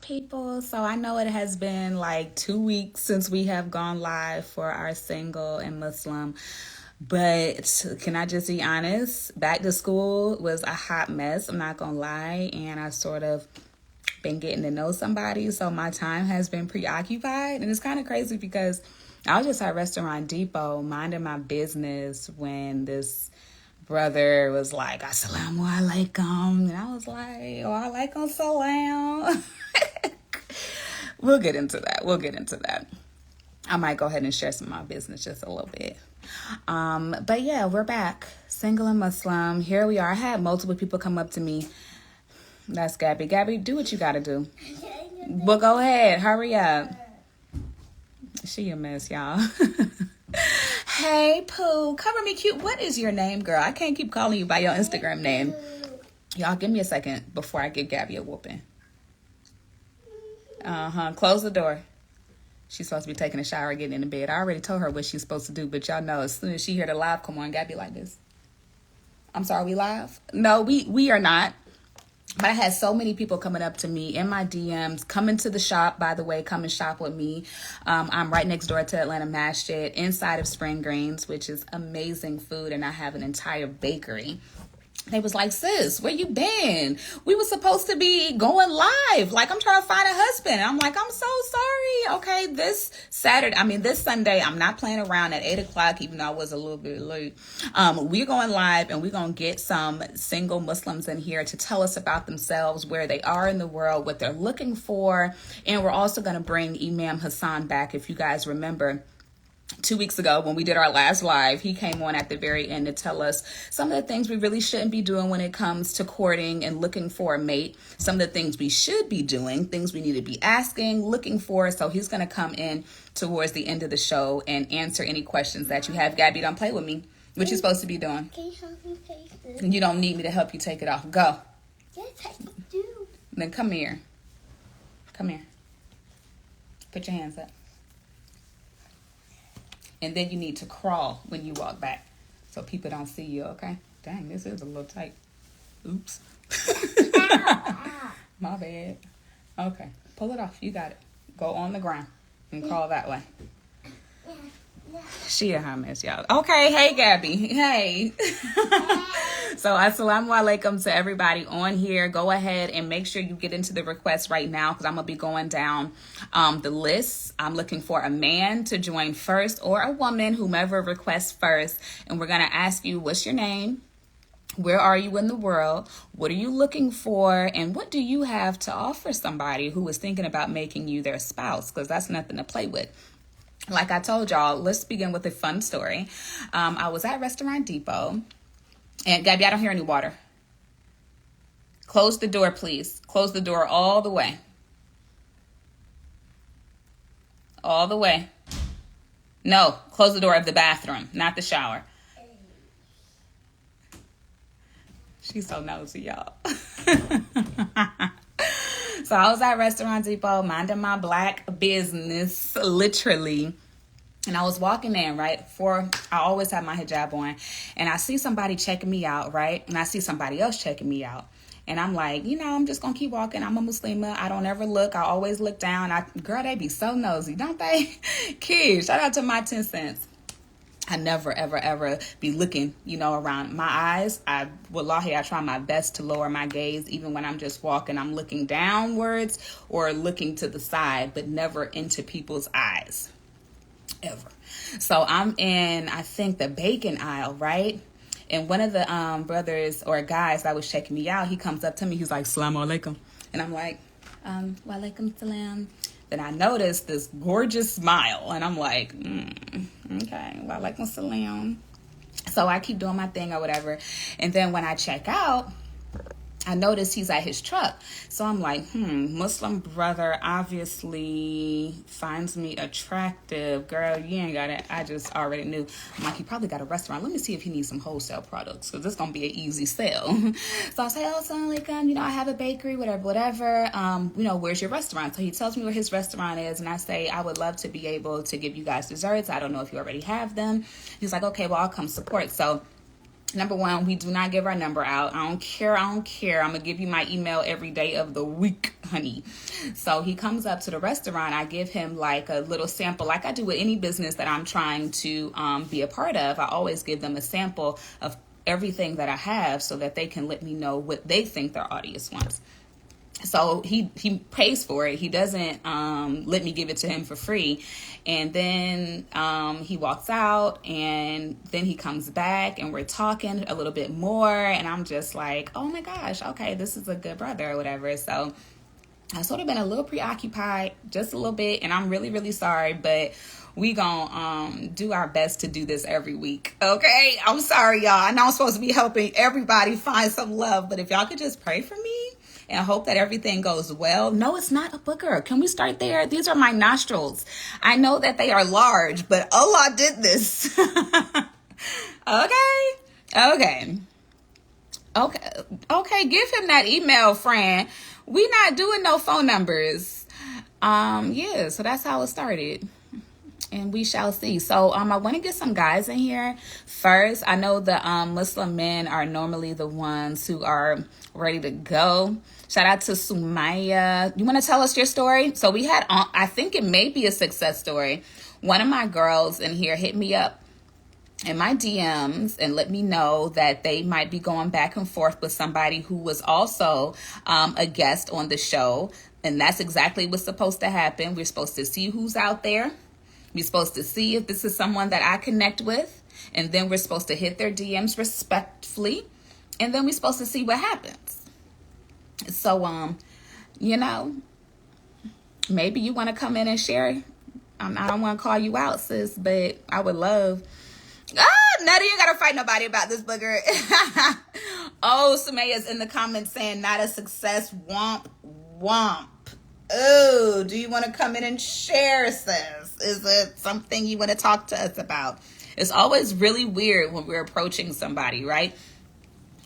People, so I know it has been like 2 weeks since we have gone live for our single and Muslim, but can I just be honest? Back to school was a hot mess, I'm not gonna lie, and I sort of been getting to know somebody, so my time has been preoccupied, and it's kind of crazy because I was just at Restaurant Depot minding my business when this brother was like, Assalamu alaikum. And I was like, Wa alaikum salam. We'll get into that. I might go ahead and share some of my business just a little bit. But yeah, we're back. Single and Muslim. Here we are. I had multiple people come up to me. That's Gabby. Gabby, do what you gotta do. Well, go ahead. Hurry up. She a mess, y'all. Hey, Pooh. Cover me cute. What is your name, girl? I can't keep calling you by your Instagram name. Y'all, give me a second before I give Gabby a whooping. Close the door. She's supposed to be taking a shower, getting into bed. I already told her what she's supposed to do, but y'all know as soon as she hear the live come on, Gabby like this. I'm sorry, we live? No, we are not. But I had so many people coming up to me in my DMs, coming to the shop, by the way, come and shop with me. I'm right next door to Atlanta Masjid, inside of Spring Greens, which is amazing food, and I have an entire bakery. They was like, sis, where you been? We were supposed to be going live. Like, I'm trying to find a husband. I'm like, I'm so sorry. Okay, this Sunday, I'm not playing around at 8 o'clock, even though I was a little bit late. We're going live, and we're going to get some single Muslims in here to tell us about themselves, where they are in the world, what they're looking for. And we're also going to bring Imam Hassan back. If you guys remember, 2 weeks ago when we did our last live, he came on at the very end to tell us some of the things we really shouldn't be doing when it comes to courting and looking for a mate, some of the things we should be doing, things we need to be asking, looking for. So he's going to come in towards the end of the show and answer any questions that you have. Gabby, don't play with me. What you supposed to be doing? Can you help me take this? You don't need me to help you take it off. Go. Yes, I do. Then come here. Come here. Put your hands up. And then you need to crawl when you walk back so people don't see you, okay? Dang, this is a little tight. Oops. My bad. Okay, pull it off. You got it. Go on the ground and crawl that way. She a hot mess, y'all. Okay, hey, Gabby. Hey. So, assalamu alaikum to everybody on here. Go ahead and make sure you get into the requests right now because I'm going to be going down the list. I'm looking for a man to join first or a woman, whomever requests first. And we're going to ask you, what's your name? Where are you in the world? What are you looking for? And what do you have to offer somebody who is thinking about making you their spouse? Because that's nothing to play with. Like I told y'all, let's begin with a fun story. I was at Restaurant Depot. And Gabby, I don't hear any water. Close the door, please. Close the door all the way. All the way. No, close the door of the bathroom, not the shower. She's so nosy, y'all. So I was at Restaurant Depot, minding my black business, literally. And I was walking in, right? I always have my hijab on. And I see somebody checking me out, right? And I see somebody else checking me out. And I'm like, I'm just going to keep walking. I'm a Muslima. I don't ever look. I always look down. Girl, they be so nosy, don't they? Kids, shout out to my 10 cents. I never, ever, ever be looking, around my eyes. Wallahi, I try my best to lower my gaze. Even when I'm just walking, I'm looking downwards or looking to the side, but never into people's eyes. Ever. So I'm in, I think, the bacon aisle, right? And one of the brothers or guys that was checking me out, he comes up to me. He's like, Assalamu alaikum. And I'm like, wa alaikum salam. Then I noticed this gorgeous smile. And I'm like, okay, wa alaikum salam. So I keep doing my thing or whatever. And then when I check out, I noticed he's at his truck. So I'm like, Muslim brother obviously finds me attractive. Girl, you ain't got it. I just already knew. I'm like, he probably got a restaurant. Let me see if he needs some wholesale products because it's going to be an easy sale. So I say, oh, assalamu alaikum, I have a bakery, whatever. Where's your restaurant? So he tells me where his restaurant is. And I say, I would love to be able to give you guys desserts. I don't know if you already have them. He's like, okay, well, I'll come support. So Number one, we do not give our number out. I don't care. I'm going to give you my email every day of the week, honey. So he comes up to the restaurant. I give him like a little sample, like I do with any business that I'm trying to be a part of. I always give them a sample of everything that I have so that they can let me know what they think their audience wants. So he pays for it. He doesn't let me give it to him for free. And then he walks out, and then he comes back, and we're talking a little bit more. And I'm just like, oh my gosh, okay, this is a good brother or whatever. So I've sort of been a little preoccupied, just a little bit. And I'm really, really sorry, but we gonna do our best to do this every week. Okay, I'm sorry, y'all. I know I'm supposed to be helping everybody find some love, but if y'all could just pray for me and hope that everything goes well. No, it's not a booger. Can we start there? These are my nostrils. I know that they are large, but Allah did this. Okay. Give him that email, friend. We not doing no phone numbers. So that's how it started. And we shall see. So I want to get some guys in here first. I know the Muslim men are normally the ones who are ready to go. Shout out to Sumaya. You want to tell us your story? So we had, I think it may be a success story. One of my girls in here hit me up in my DMs and let me know that they might be going back and forth with somebody who was also a guest on the show. And that's exactly what's supposed to happen. We're supposed to see who's out there. We're supposed to see if this is someone that I connect with. And then we're supposed to hit their DMs respectfully. And then we're supposed to see what happens. So, maybe you want to come in and share. I don't want to call you out, sis, but I would love. Nutty, you gotta fight nobody about this booger. Oh, Sumaya's in the comments saying not a success. Womp womp. Oh, do you want to come in and share, sis? Is it something you want to talk to us about? It's always really weird when we're approaching somebody, right?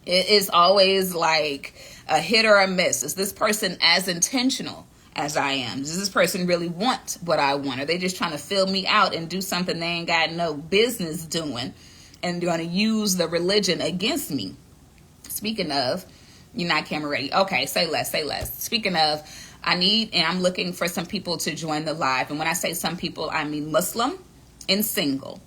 It is always like a hit or a miss. Is this person as intentional as I am? Does this person really want what I want? Are they just trying to fill me out and do something they ain't got no business doing and going to use the religion against me? Speaking of, you're not camera ready. Okay, say less. Speaking of, I'm looking for some people to join the live. And when I say some people, I mean Muslim and single.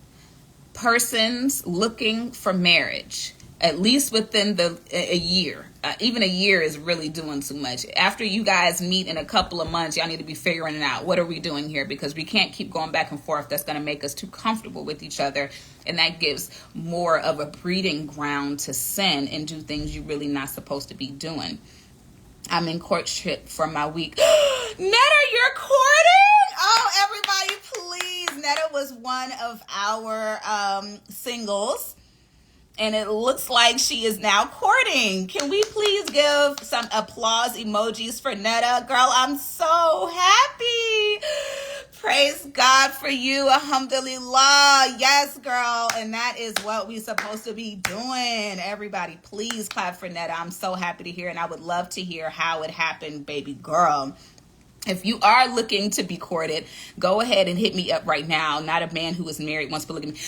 Persons looking for marriage, at least within a year. Even a year is really doing too much. After you guys meet in a couple of months, y'all need to be figuring it out. What are we doing here? Because we can't keep going back and forth. That's going to make us too comfortable with each other. And that gives more of a breeding ground to sin and do things you're really not supposed to be doing. I'm in courtship for my week. Netta, you're courting? Oh, everybody, please. Netta was one of our singles. And it looks like she is now courting. Can we please give some applause emojis for Netta? Girl, I'm so happy. Praise God for you. Alhamdulillah. Yes, girl. And that is what we're supposed to be doing. Everybody, please clap for Netta. I'm so happy to hear. And I would love to hear how it happened, baby girl. If you are looking to be courted, go ahead and hit me up right now. Not a man who is married wants to look at me.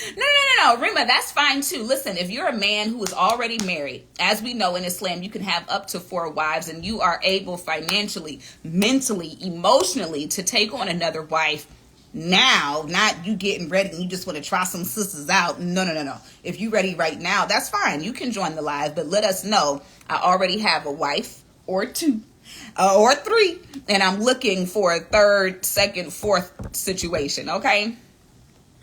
No, Rima, that's fine too. Listen, if you're a man who is already married, as we know in Islam, you can have up to 4 wives and you are able financially, mentally, emotionally to take on another wife now, not you getting ready and you just want to try some sisters out. No. If you're ready right now, that's fine. You can join the live, but let us know. I already have a wife or 2. Or 3, and I'm looking for a 3rd, 2nd, 4th situation. Okay.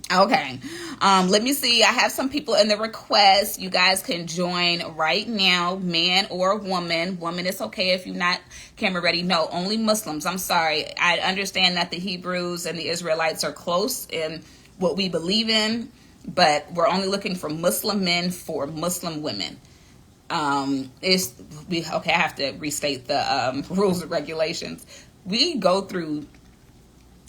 Let me see. I have some people in the request. You guys can join right now, man or woman. Woman, it's okay if you're not camera ready. No, only Muslims. I'm sorry. I understand that the Hebrews and the Israelites are close in what we believe in, but we're only looking for Muslim men for Muslim women. I have to restate the rules and regulations. We go through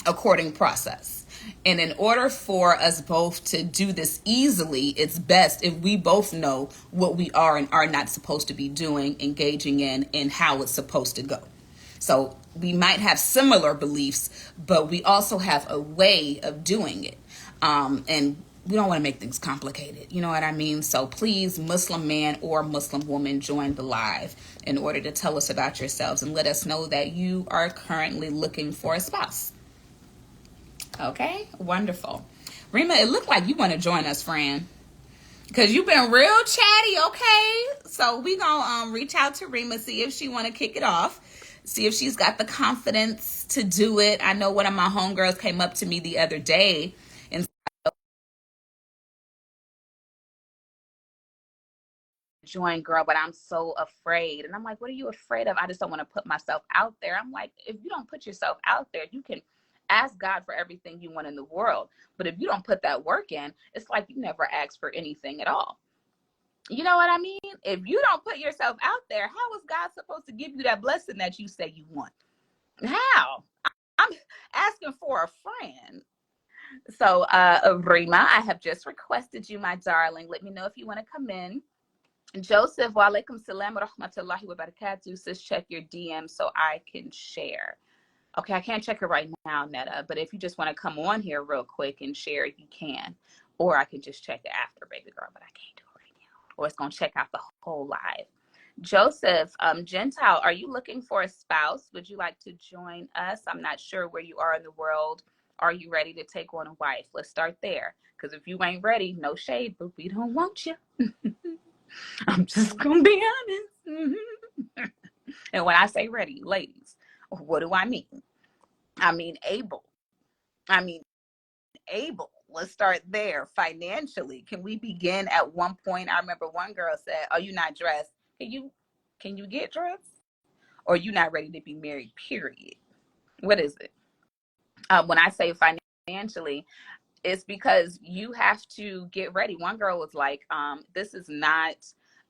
a courting process. And in order for us both to do this easily, it's best if we both know what we are and are not supposed to be doing, engaging in, and how it's supposed to go. So we might have similar beliefs, but we also have a way of doing it. And we don't want to make things complicated. You know what I mean? So please, Muslim man or Muslim woman, join the live in order to tell us about yourselves and let us know that you are currently looking for a spouse. Okay, wonderful. Rima, it looked like you want to join us, friend, because you've been real chatty. Okay, so we gonna reach out to Rima, see if she want to kick it off, see if she's got the confidence to do it. I know one of my homegirls came up to me the other day and join, girl, but I'm so afraid. And I'm like, what are you afraid of? I just don't want to put myself out there. I'm like, if you don't put yourself out there, you can ask God for everything you want in the world. But if you don't put that work in, it's like you never asked for anything at all. You know what I mean? If you don't put yourself out there, how is God supposed to give you that blessing that you say you want? How? I'm asking for a friend. So, Rima, I have just requested you, my darling. Let me know if you want to come in. Joseph, wa alaikum salam wa rahmatullahi wa barakatuh. Sis, check your DM so I can share. Okay, I can't check it right now, Netta, but if you just want to come on here real quick and share, you can. Or I can just check it after, baby girl, but I can't do it right now. Or it's going to check out the whole live. Joseph, Gentile, are you looking for a spouse? Would you like to join us? I'm not sure where you are in the world. Are you ready to take on a wife? Let's start there. Because if you ain't ready, no shade, but we don't want you. I'm just going to be honest. And when I say ready, ladies, what do I mean? I mean able. Let's start there. Financially, can we begin at one point? I remember one girl said, "Oh, you not dressed? Can you get dressed? Or you not ready to be married? Period." What is it? When I say financially, it's because you have to get ready. One girl was like, "This is not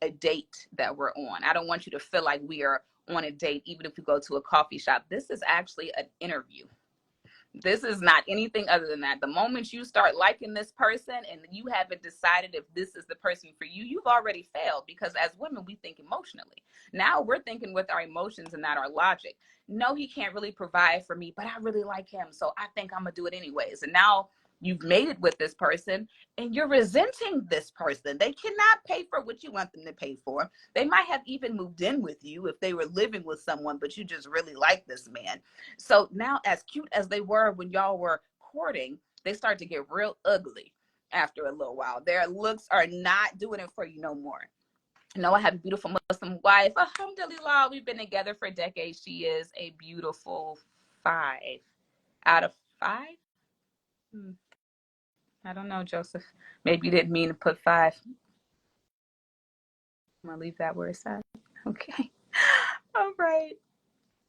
a date that we're on. I don't want you to feel like we are on a date, even if we go to a coffee shop. This is actually an interview." This is not anything other than that. The moment you start liking this person and you haven't decided if this is the person for you, you've already failed, because as women, we think emotionally. Now we're thinking with our emotions and not our logic. No, he can't really provide for me, but I really like him, so I think I'm going to do it anyways. And now you've made it with this person and you're resenting this person. They cannot pay for what you want them to pay for. They might have even moved in with you if they were living with someone, but you just really like this man. So now, as cute as they were when y'all were courting, they start to get real ugly after a little while. Their looks are not doing it for you no more. No, I have a beautiful Muslim wife. Alhamdulillah, we've been together for decades. She is a beautiful 5 out of 5. I don't know, Joseph. Maybe you didn't mean to put 5. I'm gonna leave that where it's at. Okay. All right.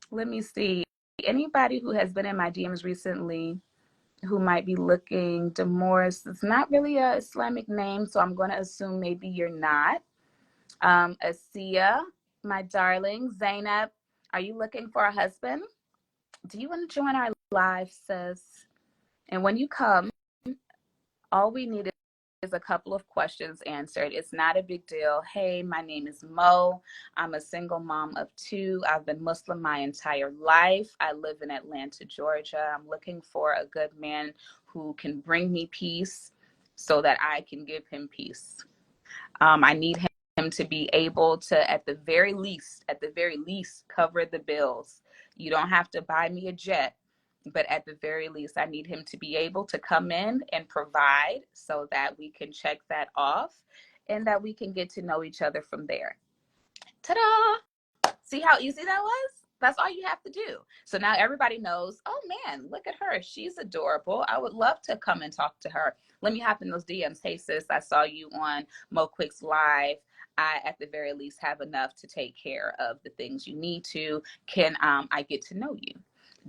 Let me see. Anybody who has been in my DMs recently who might be looking, Demoris, it's not really a Islamic name, so I'm going to assume maybe you're not. Asiya, my darling. Zainab, are you looking for a husband? Do you want to join our live, sis? And when you come, all we need is a couple of questions answered. It's not a big deal. Hey, my name is Mo. I'm a single mom of 2. I've been Muslim my entire life. I live in Atlanta, Georgia. I'm looking for a good man who can bring me peace so that I can give him peace. I need him to be able to, at the very least, cover the bills. You don't have to buy me a jet, but at the very least, I need him to be able to come in and provide so that we can check that off and that we can get to know each other from there. Ta-da! See how easy that was? That's all you have to do. So now everybody knows, oh man, look at her. She's adorable. I would love to come and talk to her. Let me hop in those DMs. Hey sis, I saw you on Mo Quick's live. I, at the very least, have enough to take care of the things you need to. Can I get to know you?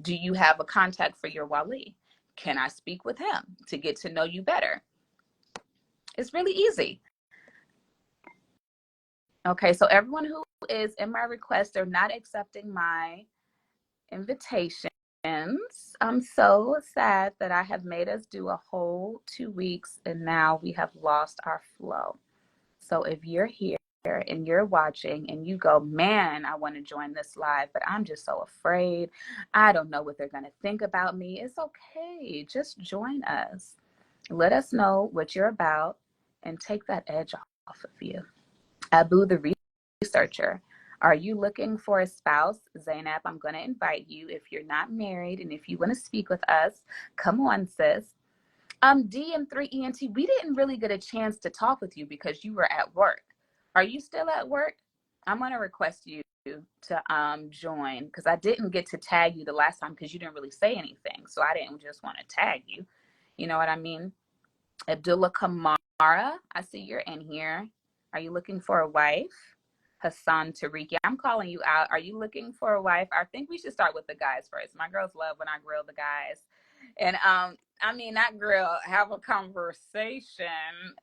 Do you have a contact for your wali? Can I speak with him to get to know you better? It's really easy. Okay, so everyone who is in my request, they're not accepting my invitations. I'm so sad that I have made us do a whole 2 weeks and now we have lost our flow. So if you're here and you're watching and you go, man, I want to join this live, but I'm just so afraid. I don't know what they're going to think about me. It's okay. Just join us. Let us know what you're about and take that edge off of you. Abu the researcher. Are you looking for a spouse? Zainab, I'm going to invite you if you're not married and if you want to speak with us. Come on, sis. DM3ENT, we didn't really get a chance to talk with you because you were at work. Are you still at work? I'm going to request you to join because I didn't get to tag you the last time because you didn't really say anything. So I didn't just want to tag you. You know what I mean? Abdullah Kamara, I see you're in here. Are you looking for a wife? Hassan Tariki, I'm calling you out. Are you looking for a wife? I think we should start with the guys first. My girls love when I grill the guys. And I mean, not grill, have a conversation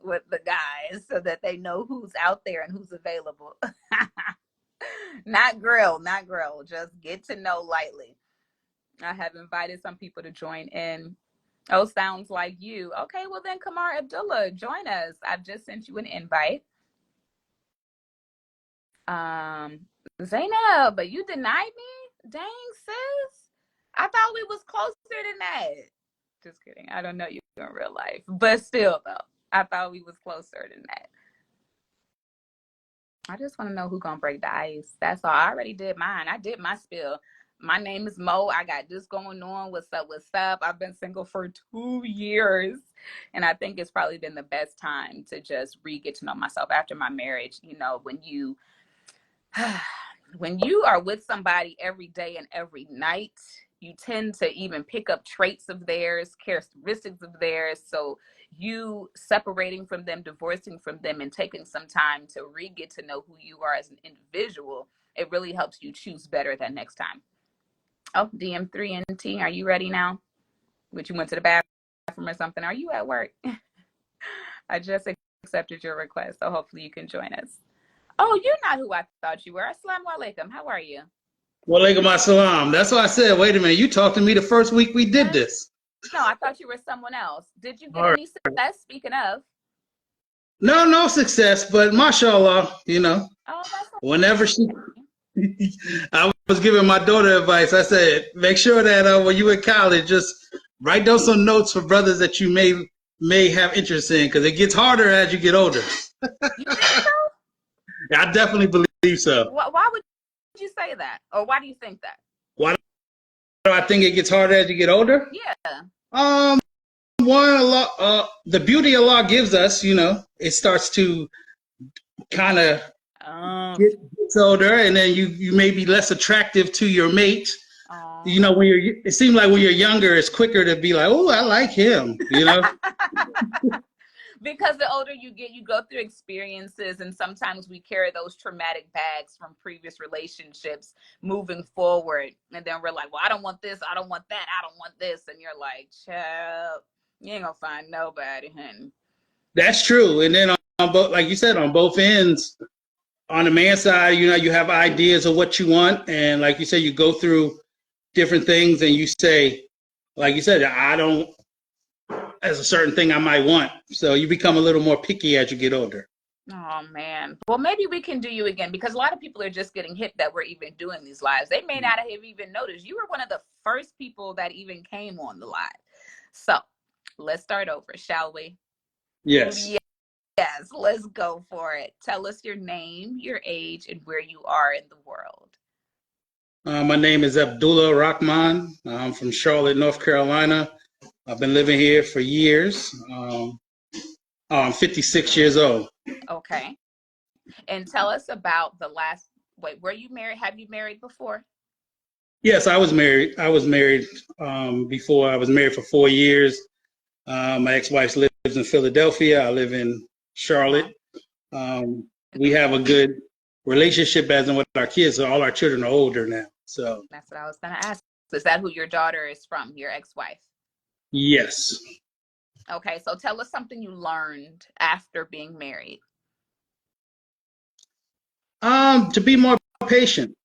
with the guys so that they know who's out there and who's available. Not grill, just get to know lightly. I have invited some people to join in. Oh, sounds like you. Okay, well then, Kamar Abdullah, join us. I've just sent you an invite. Zainab, but you denied me? Dang, sis. I thought we was closer than that. Just kidding. I don't know you in real life. But still, though, I thought we was closer than that. I just want to know who gonna break the ice. That's all. I already did mine. I did my spill. My name is Mo. I got this going on. What's up? What's up? I've been single for 2 years. And I think it's probably been the best time to just get to know myself after my marriage. You know, when you are with somebody every day and every night, you tend to even pick up traits of theirs, characteristics of theirs. So you separating from them, divorcing from them, and taking some time to get to know who you are as an individual, it really helps you choose better that next time. Oh, DM3NT, are you ready now? Would you went to the bathroom or something? Are you at work? I just accepted your request, so hopefully you can join us. Oh, you're not who I thought you were. Assalamu alaikum. How are you? Walaikum assalam. That's why I said, wait a minute, you talked to me the first week we did this. No, I thought you were someone else. Did you get any success, speaking of? No success, but mashallah, you know. Oh, that's okay. Whenever I was giving my daughter advice. I said, make sure that when you in college, just write down some notes for brothers that you may have interest in, because it gets harder as you get older. You think so? I definitely believe so. Why would you say that? Or why do you think that? Why do I think it gets harder as you get older? Yeah. The beauty Allah gives us, you know, it starts to kind of gets older, and then you may be less attractive to your mate. You know, it seems like when you're younger, it's quicker to be like, oh, I like him, you know. Because the older you get, you go through experiences, and sometimes we carry those traumatic bags from previous relationships moving forward. And then we're like, well, I don't want this, I don't want that, I don't want this. And you're like, child, you ain't gonna find nobody, honey. That's true. And then on both, like you said, on both ends, on the man side, you know, you have ideas of what you want. And like you said, you go through different things and you say, like you said, I don't, as a certain thing I might want. So you become a little more picky as you get older. Oh, man. Well, maybe we can do you again, because a lot of people are just getting hip that we're even doing these lives. They may not have even noticed. You were one of the first people that even came on the live. So let's start over, shall we? Yes. Yes, let's go for it. Tell us your name, your age, and where you are in the world. My name is Abdullah Rahman. I'm from Charlotte, North Carolina. I've been living here for years. I'm 56 years old. Okay. And tell us about were you married? Have you married before? Yes, I was married. Before. I was married for 4 years. My ex-wife lives in Philadelphia. I live in Charlotte. We have a good relationship as in with our kids. So all our children are older now. So that's what I was going to ask. Is that who your daughter is from, your ex-wife? Yes. Okay, so tell us something you learned after being married. To be more patient.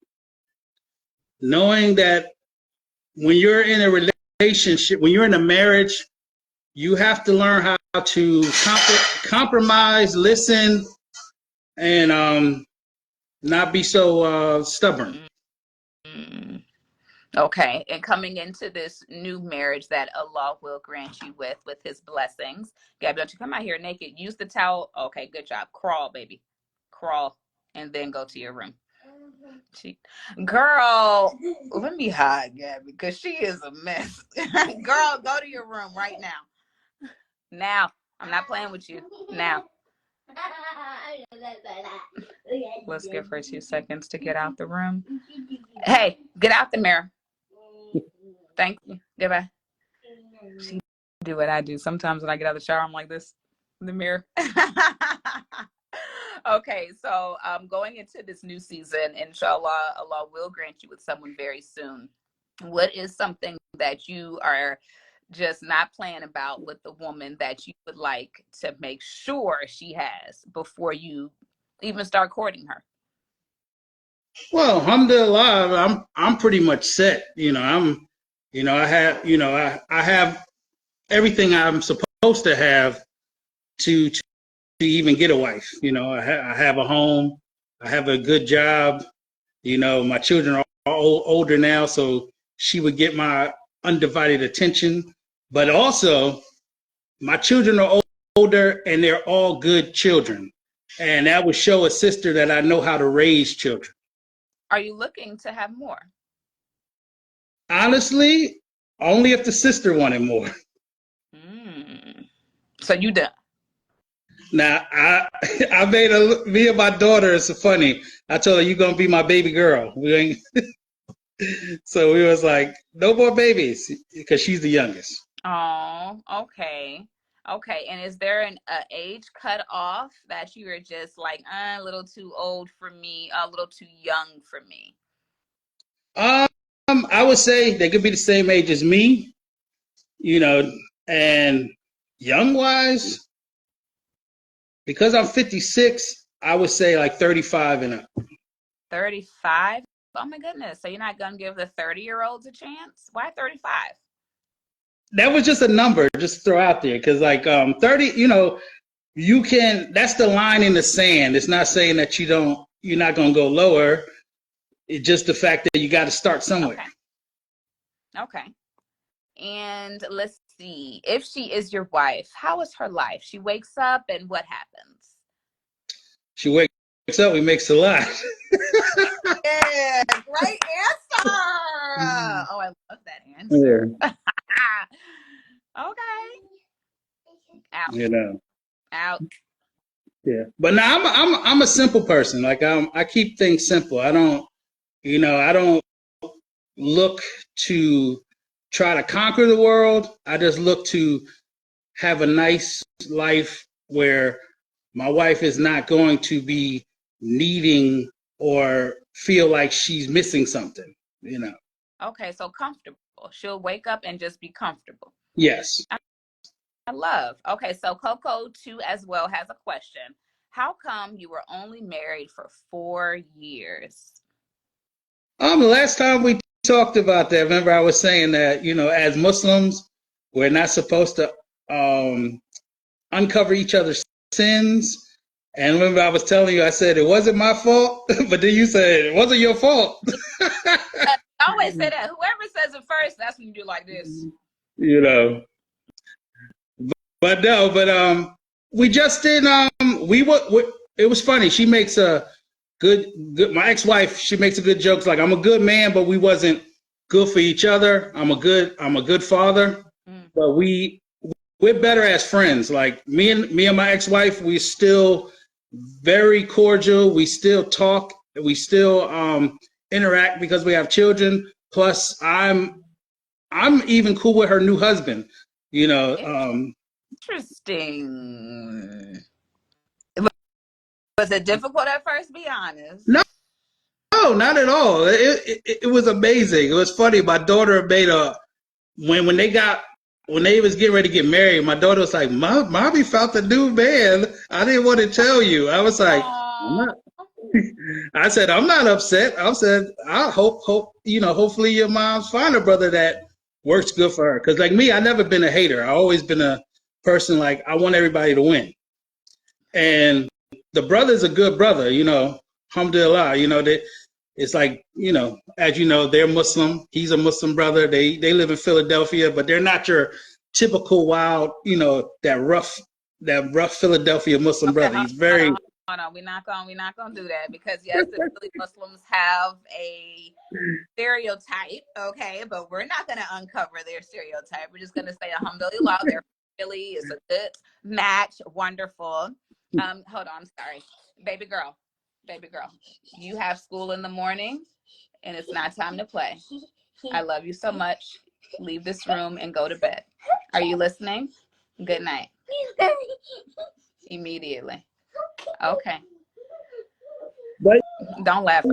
Knowing that when you're in a relationship, when you're in a marriage, you have to learn how to compromise, listen, and not be so stubborn. Okay, and coming into this new marriage that Allah will grant you with His blessings. Gabby, don't you come out here naked. Use the towel. Okay, good job. Crawl, baby, crawl, and then go to your room. She, girl, let me hide Gabby because she is a mess. Girl, go to your room right now. Now, I'm not playing with you. Now, let's give her 2 seconds to get out the room. Hey, get out the mirror. Thank you. Goodbye. She do what I do. Sometimes when I get out of the shower, I'm like this in the mirror. Okay, so going into this new season, inshallah, Allah will grant you with someone very soon. What is something that you are just not playing about with the woman that you would like to make sure she has before you even start courting her? Well, alhamdulillah, I'm pretty much set. I have everything I'm supposed to have to even get a wife. I have a home, I have a good job. My children are all older now, so she would get my undivided attention. But also, my children are older and they're all good children. And that would show a sister that I know how to raise children. Are you looking to have more? Honestly, only if the sister wanted more. So you done? Now, I made me and my daughter, it's funny. I told her, you're going to be my baby girl. We ain't. So we was like, no more babies, because she's the youngest. Oh, okay. Okay, and is there an age cut off that you are just like a little too old for me, a little too young for me? I would say they could be the same age as me, and young wise, because I'm 56, I would say like 35 and up. 35? Oh my goodness! So you're not gonna give the 30-year-olds a chance? Why 35? That was just a number, just throw out there, because like 30, you can. That's the line in the sand. It's not saying that you're not gonna go lower. It's just the fact that you got to start somewhere. Okay. And let's see. If she is your wife, how is her life? She wakes up and what happens? She wakes up, we makes a lot. Yeah, great answer. Oh, I love that answer. Yeah. Okay. Out. Out. Yeah, but now I'm a simple person. Like I keep things simple. I don't look to try to conquer the world. I just look to have a nice life where my wife is not going to be needing or feel like she's missing something, Okay, so comfortable. She'll wake up and just be comfortable. Yes. I love. Okay, so Coco too as well has a question. How come you were only married for 4 years? The last time we talked about that, remember I was saying that, as Muslims, we're not supposed to uncover each other's sins. And remember I was telling you, I said it wasn't my fault, but then you said it wasn't your fault. I always say that. Whoever says it first, that's when you do like this. But no, we just did. It was funny. She makes a good. My ex-wife, she makes a good jokes. Like, I'm a good man, but we wasn't good for each other. I'm a good father, but we're better as friends. Like me and my ex-wife, we still very cordial. We still talk. We still interact because we have children. Plus, I'm even cool with her new husband. Interesting. Was it difficult at first? Be honest. No, not at all. It was amazing. It was funny. My daughter made when they was getting ready to get married. My daughter was like, "Mommy found a new man. I didn't want to tell you." I was like, "I'm not." I said, "I'm not upset." I said, "I hopefully your mom's find a brother that works good for her." Because like me, I never been a hater. I always been a person like I want everybody to win. And the brother's a good brother, alhamdulillah. it's like, as you know, they're Muslim. He's a Muslim brother. They live in Philadelphia, but they're not your typical wild, that rough Philadelphia Muslim Okay, brother. He's very hold on. We're not gonna do that because yes, the Philly Muslims have a stereotype, okay, but we're not gonna uncover their stereotype. We're just gonna say alhamdulillah, they're Philly is a good match, wonderful. Hold on, sorry. Baby girl, you have school in the morning and it's not time to play. I love you so much. Leave this room and go to bed. Are you listening? Good night. Immediately. Okay. but Don't laugh.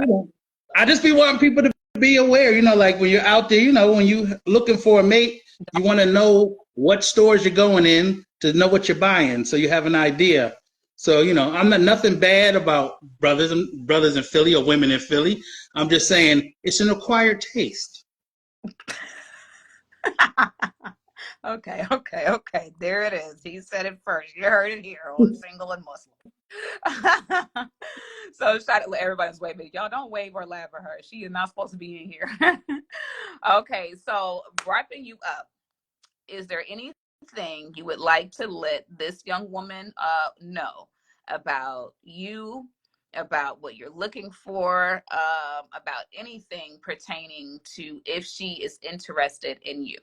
I just be wanting people to be aware, like when you're out there, when you looking for a mate, you want to know what stores you're going in to know what you're buying, so you have an idea. So, I'm not nothing bad about brothers in Philly or women in Philly. I'm just saying it's an acquired taste. Okay. There it is. He said it first. You heard it here on Single and Muslim. So shout out to everybody's waving. Y'all don't wave or laugh at her. She is not supposed to be in here. Okay, so wrapping you up, is there anything you would like to let this young woman know about you, about what you're looking for, about anything pertaining to if she is interested in you?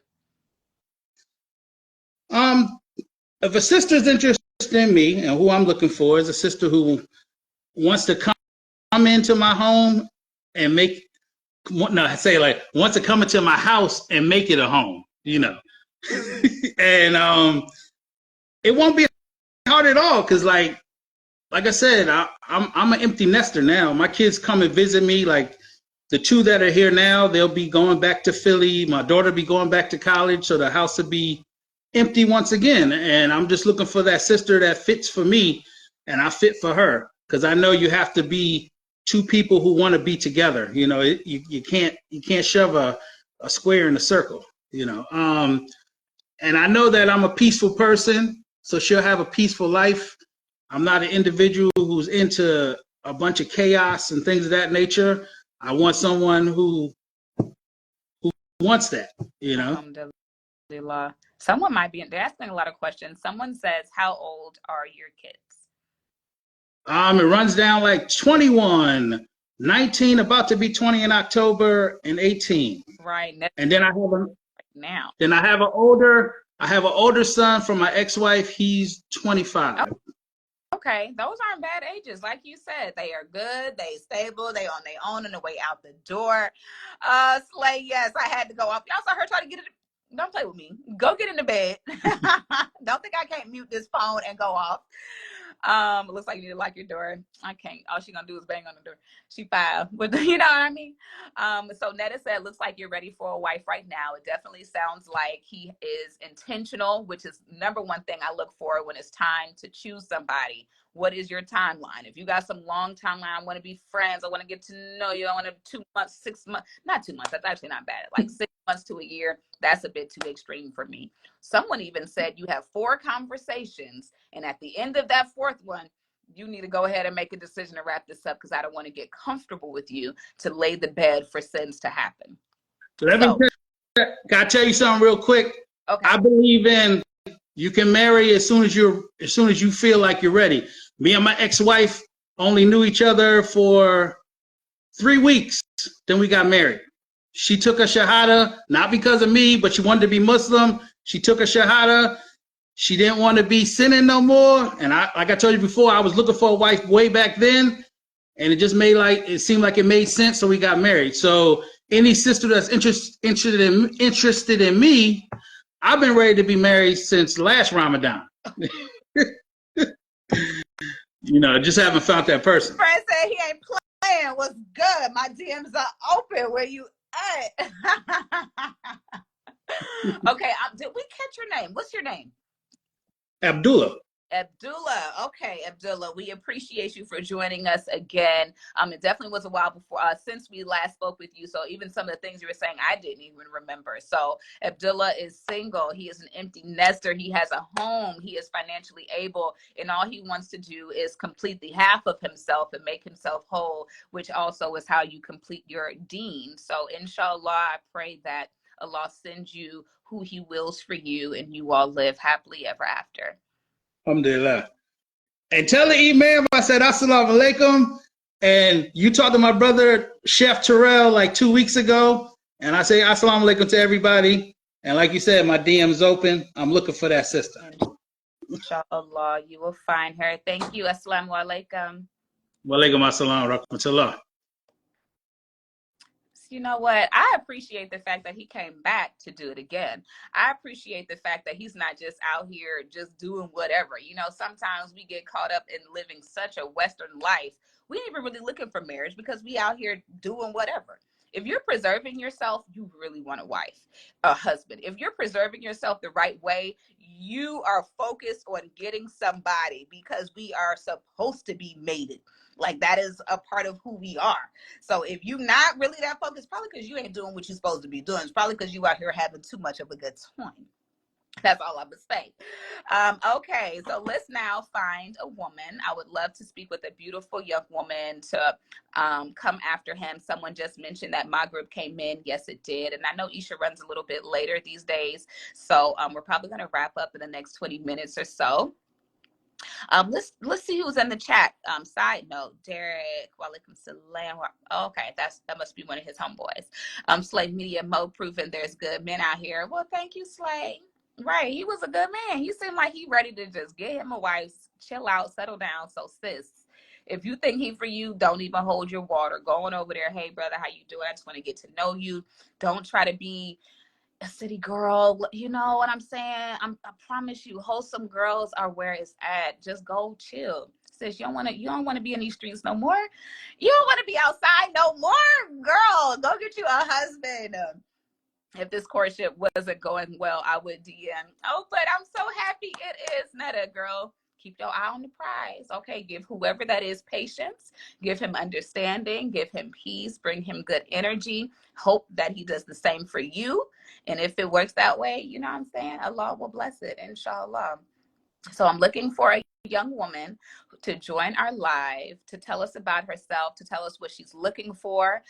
If a sister's interested in me, and who I'm looking for is a sister who wants to come into my home and wants to come into my house and make it a home, and it won't be hard at all, because like I said, I'm an empty nester now. My kids come and visit me. Like the two that are here now, they'll be going back to Philly. My daughter be going back to college, so the house will be empty once again. And I'm just looking for that sister that fits for me, and I fit for her, because I know you have to be two people who want to be together. You can't shove a square in a circle. And I know that I'm a peaceful person, so she'll have a peaceful life. I'm not an individual who's into a bunch of chaos and things of that nature. I want someone who wants that. Alhamdulillah. Someone might be, they're asking a lot of questions. Someone says, how old are your kids? It runs down like 21, 19, about to be 20 in October, and 18. Right. And then I have an older son from my ex-wife. He's 25. Okay, those aren't bad ages. Like you said, they are good, they stable, they on their own on the way out the door. Slay, yes, I had to go off. Y'all saw her try to get it. Don't play with me. Go get in the bed. Don't think I can't mute this phone and go off. It looks like you need to lock your door. I can't. All she gonna do is bang on the door. She 5, but you know what I mean. So Netta said, looks like you're ready for a wife right now. It definitely sounds like he is intentional, which is number one thing I look for when it's time to choose somebody. What is your timeline? If you got some long timeline, I want to be friends, I want to get to know you, I want to 2 months, 6 months, not 2 months, that's actually not bad. Like 6 months to a year, that's a bit too extreme for me. Someone even said you have 4 conversations, and at the end of that 4th one, you need to go ahead and make a decision to wrap this up, because I don't want to get comfortable with you to lay the bed for sins to happen. Can I tell you something real quick? Okay. I believe in you can marry as soon as you feel like you're ready. Me and my ex-wife only knew each other for 3 weeks. Then we got married. She took a shahada, not because of me, but she wanted to be Muslim. She took a shahada. She didn't want to be sinning no more. And like I told you before, I was looking for a wife way back then, and it seemed like it made sense, so we got married. So any sister that's interested in me, I've been ready to be married since last Ramadan. Just haven't found that person. Fred said he ain't playing. What's good? My DMs are open. Where you at? Okay, did we catch your name? What's your name? Abdullah. Abdullah. Okay, Abdullah, we appreciate you for joining us again. It definitely was a while before since we last spoke with you. So even some of the things you were saying, I didn't even remember. So Abdullah is single. He is an empty nester. He has a home. He is financially able, and all he wants to do is complete the half of himself and make himself whole, which also is how you complete your deen. So inshallah, I pray that Allah sends you who He wills for you, and you all live happily ever after. Alhamdulillah. And tell the imam I said assalamu alaikum. And you talked to my brother Chef Terrell like 2 weeks ago, and I say assalamu alaikum to everybody. And like you said, my DM's open. I'm looking for that sister. Inshallah, you will find her. Thank you. Assalamu alaikum. Wa alaikum assalam wa rahmatullah. You know what? I appreciate the fact that he came back to do it again. I appreciate the fact that he's not just out here just doing whatever. You know, sometimes we get caught up in living such a Western life. We ain't even really looking for marriage because we out here doing whatever. If you're preserving yourself, you really want a wife, a husband. If you're preserving yourself the right way, you are focused on getting somebody because we are supposed to be mated. Like that is a part of who we are. So if you're not really that focused, probably because you ain't doing what you're supposed to be doing. It's probably because you out here having too much of a good time. That's all I'm gonna say. Okay, so let's now find a woman. I would love to speak with a beautiful young woman to come after him. Someone just mentioned that my group came in. Yes, it did. And I know Isha runs a little bit later these days. So we're probably gonna wrap up in the next 20 minutes or so. Let's see who's in the chat. Side note, Derek, walaikum salam. Okay, that must be one of his homeboys. Slay Media Mo proving there's good men out here. Well, thank you, Slay. Right, he was a good man. He seemed like he ready to just get him a wife, chill out, settle down. So sis, if you think he for you, don't even hold your water. Going over there, hey brother, how you doing? I just want to get to know you. Don't try to be a city girl, you know what I'm saying? I promise you, wholesome girls are where it's at. Just go chill. Sis, you don't want to be in these streets no more. You don't want to be outside no more, girl. Go get you a husband. If this courtship wasn't going well, I would DM. Oh, but I'm so happy it is. Netta, girl. Keep your eye on the prize. Okay, give whoever that is patience. Give him understanding. Give him peace. Bring him good energy. Hope that he does the same for you. And if it works that way, you know what I'm saying? Allah will bless it, inshallah. So I'm looking for a young woman to join our live, to tell us about herself, to tell us what she's looking for.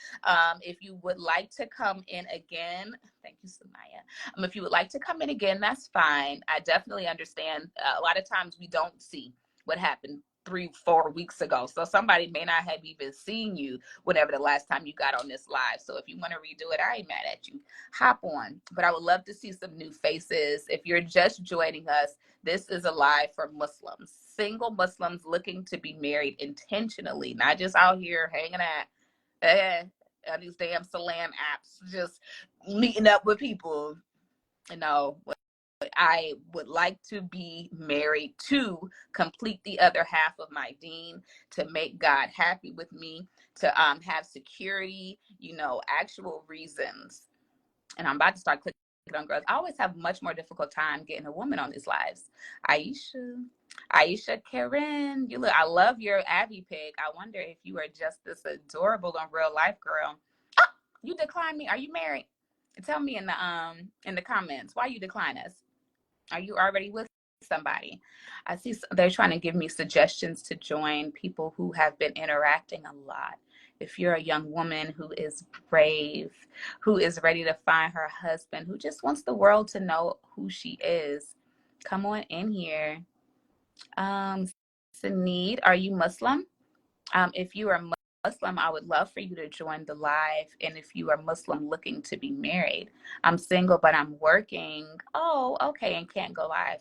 If you would like to come in again, thank you, Samaya. If you would like to come in again, that's fine. I definitely understand. A lot of times we don't see what happened 3-4 weeks ago. So somebody may not have even seen you whenever the last time you got on this live. So if you want to redo it, I ain't mad at you. Hop on. But I would love to see some new faces. If you're just joining us, this is a live for Muslims, single Muslims looking to be married intentionally, not just out here hanging out on these damn Salam apps, just meeting up with people. You know, I would like to be married to complete the other half of my deen, to make God happy with me, to have security, you know, actual reasons. And I'm about to start clicking on girls. I always have much more difficult time getting a woman on these lives. Aisha Karen, I love your Abby pic. I wonder if you are just this adorable in real life, girl. Oh, you decline me. Are you married? Tell me in the comments why you decline us. Are you already with somebody? I see they're trying to give me suggestions to join people who have been interacting a lot. If you're a young woman who is brave, who is ready to find her husband, who just wants the world to know who she is, come on in here. Saneed, are you Muslim? If you are Muslim, I would love for you to join the live. And if you are Muslim looking to be married, I'm single, but I'm working. Oh, okay, and can't go live.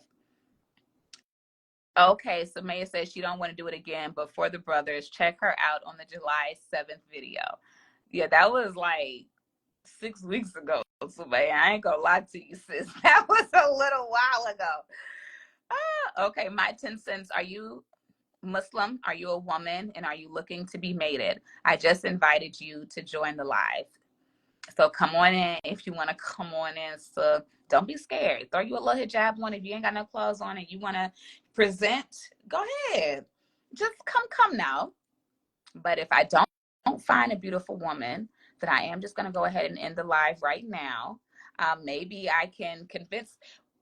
Okay, so Maya says she don't want to do it again, but for the brothers, check her out on the July 7th video. Yeah, that was like 6 weeks ago. So Maya, I ain't gonna lie to you, sis. That was a little while ago. Okay, my 10 cents. Are you Muslim? Are you a woman? And are you looking to be mated? I just invited you to join the live. So come on in if you want to come on in. So don't be scared. Throw you a little hijab on. If you ain't got no clothes on and you want to present, go ahead. Just come now. But if I don't find a beautiful woman, then I am just going to go ahead and end the live right now. Maybe I can convince.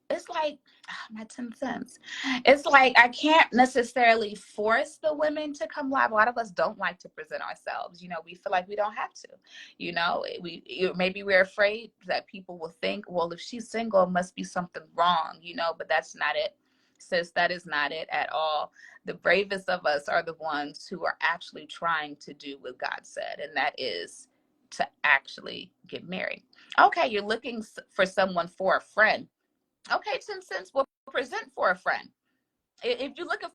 It's like my 10 cents. It's like I can't necessarily force the women to come live. A lot of us don't like to present ourselves. We feel like we don't have to. Maybe we're afraid that people will think, well, if she's single, it must be something wrong, but that's not it. Sis, that is not it at all. The bravest of us are the ones who are actually trying to do what God said, and that is to actually get married. Okay, you're looking for someone for a friend. Okay, 10 cents will present for a friend. If you're looking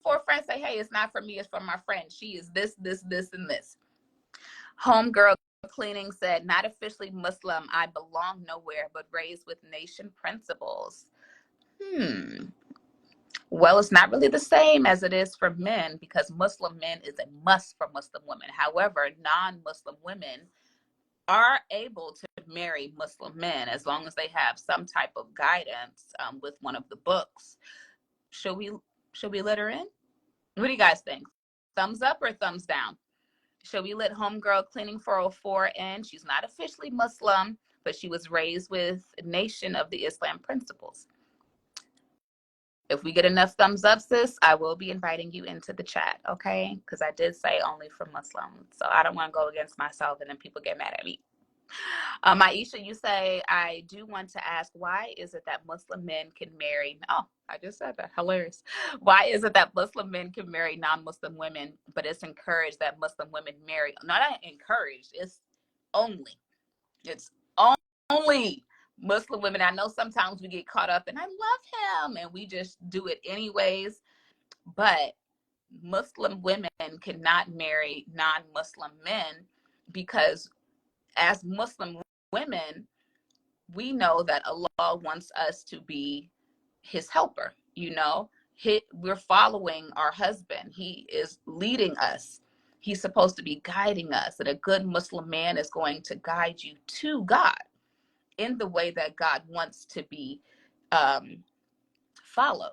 for a friend, say, hey, it's not for me, it's for my friend. She is this, and this. Homegirl Cleaning said, not officially Muslim. I belong nowhere, but raised with nation principles. Well, it's not really the same as it is for men, because Muslim men is a must for Muslim women. However, non-Muslim women are able to marry Muslim men as long as they have some type of guidance with one of the books. Should we let her in? What do you guys think? Thumbs up or thumbs down? Should we let Homegirl Cleaning 404 in? She's not officially Muslim, but she was raised with Nation of the Islam principles. If we get enough thumbs up, sis, I will be inviting you into the chat, okay? Because I did say only for Muslims. So I don't want to go against myself and then people get mad at me. Aisha, you say, I do want to ask, why is it that Muslim men can marry? Oh, I just said that. Hilarious. Why is it that Muslim men can marry non-Muslim women, but it's encouraged that Muslim women marry? Not encouraged. It's only Muslim women. I know sometimes we get caught up and I love him and we just do it anyways, but Muslim women cannot marry non-Muslim men because as Muslim women, we know that Allah wants us to be his helper. We're following our husband. He is leading us. He's supposed to be guiding us, and a good Muslim man is going to guide you to God in the way that God wants to be followed,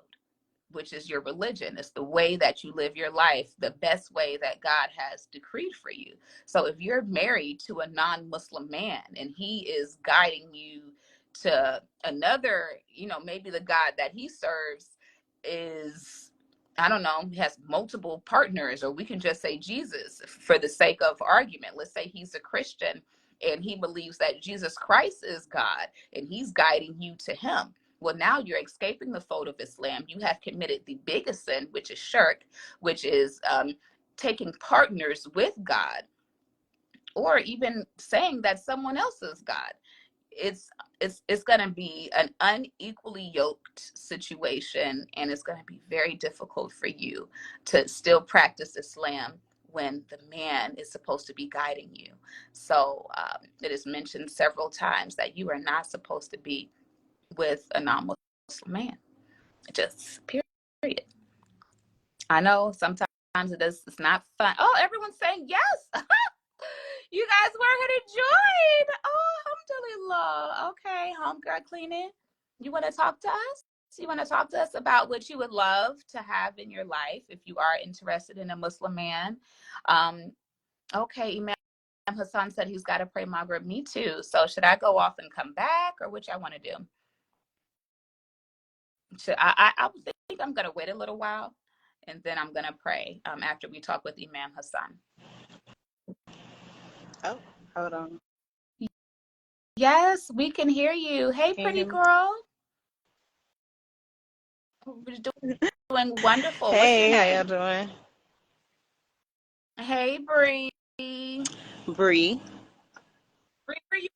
which is your religion. It's the way that you live your life, the best way that God has decreed for you. So if you're married to a non-Muslim man and he is guiding you to another, maybe the God that he serves is, I don't know, he has multiple partners, or we can just say Jesus for the sake of argument. Let's say he's a Christian and he believes that Jesus Christ is God and he's guiding you to him. Well, now you're escaping the fold of Islam. You have committed the biggest sin, which is shirk, which is taking partners with God, or even saying that someone else is God. It's going to be an unequally yoked situation, and it's going to be very difficult for you to still practice Islam when the man is supposed to be guiding you. So it is mentioned several times that you are not supposed to be with a non-Muslim man. Just period. I know sometimes it's not fun. Oh, everyone's saying yes. You guys were here to join. Oh, alhamdulillah. Okay, Homegirl Cleaning. You want to talk to us? You want to talk to us about what you would love to have in your life if you are interested in a Muslim man? Okay, Imam Hassan said he's got to pray Maghrib. Me too. So should I go off and come back, or what y'all want to do? I think I'm going to wait a little while and then I'm going to pray after we talk with Imam Hassan. Oh, hold on. Yes, we can hear you. Hey, pretty girl. We're doing wonderful. Hey, how y'all doing? Hey, Bree. Bree. Bree,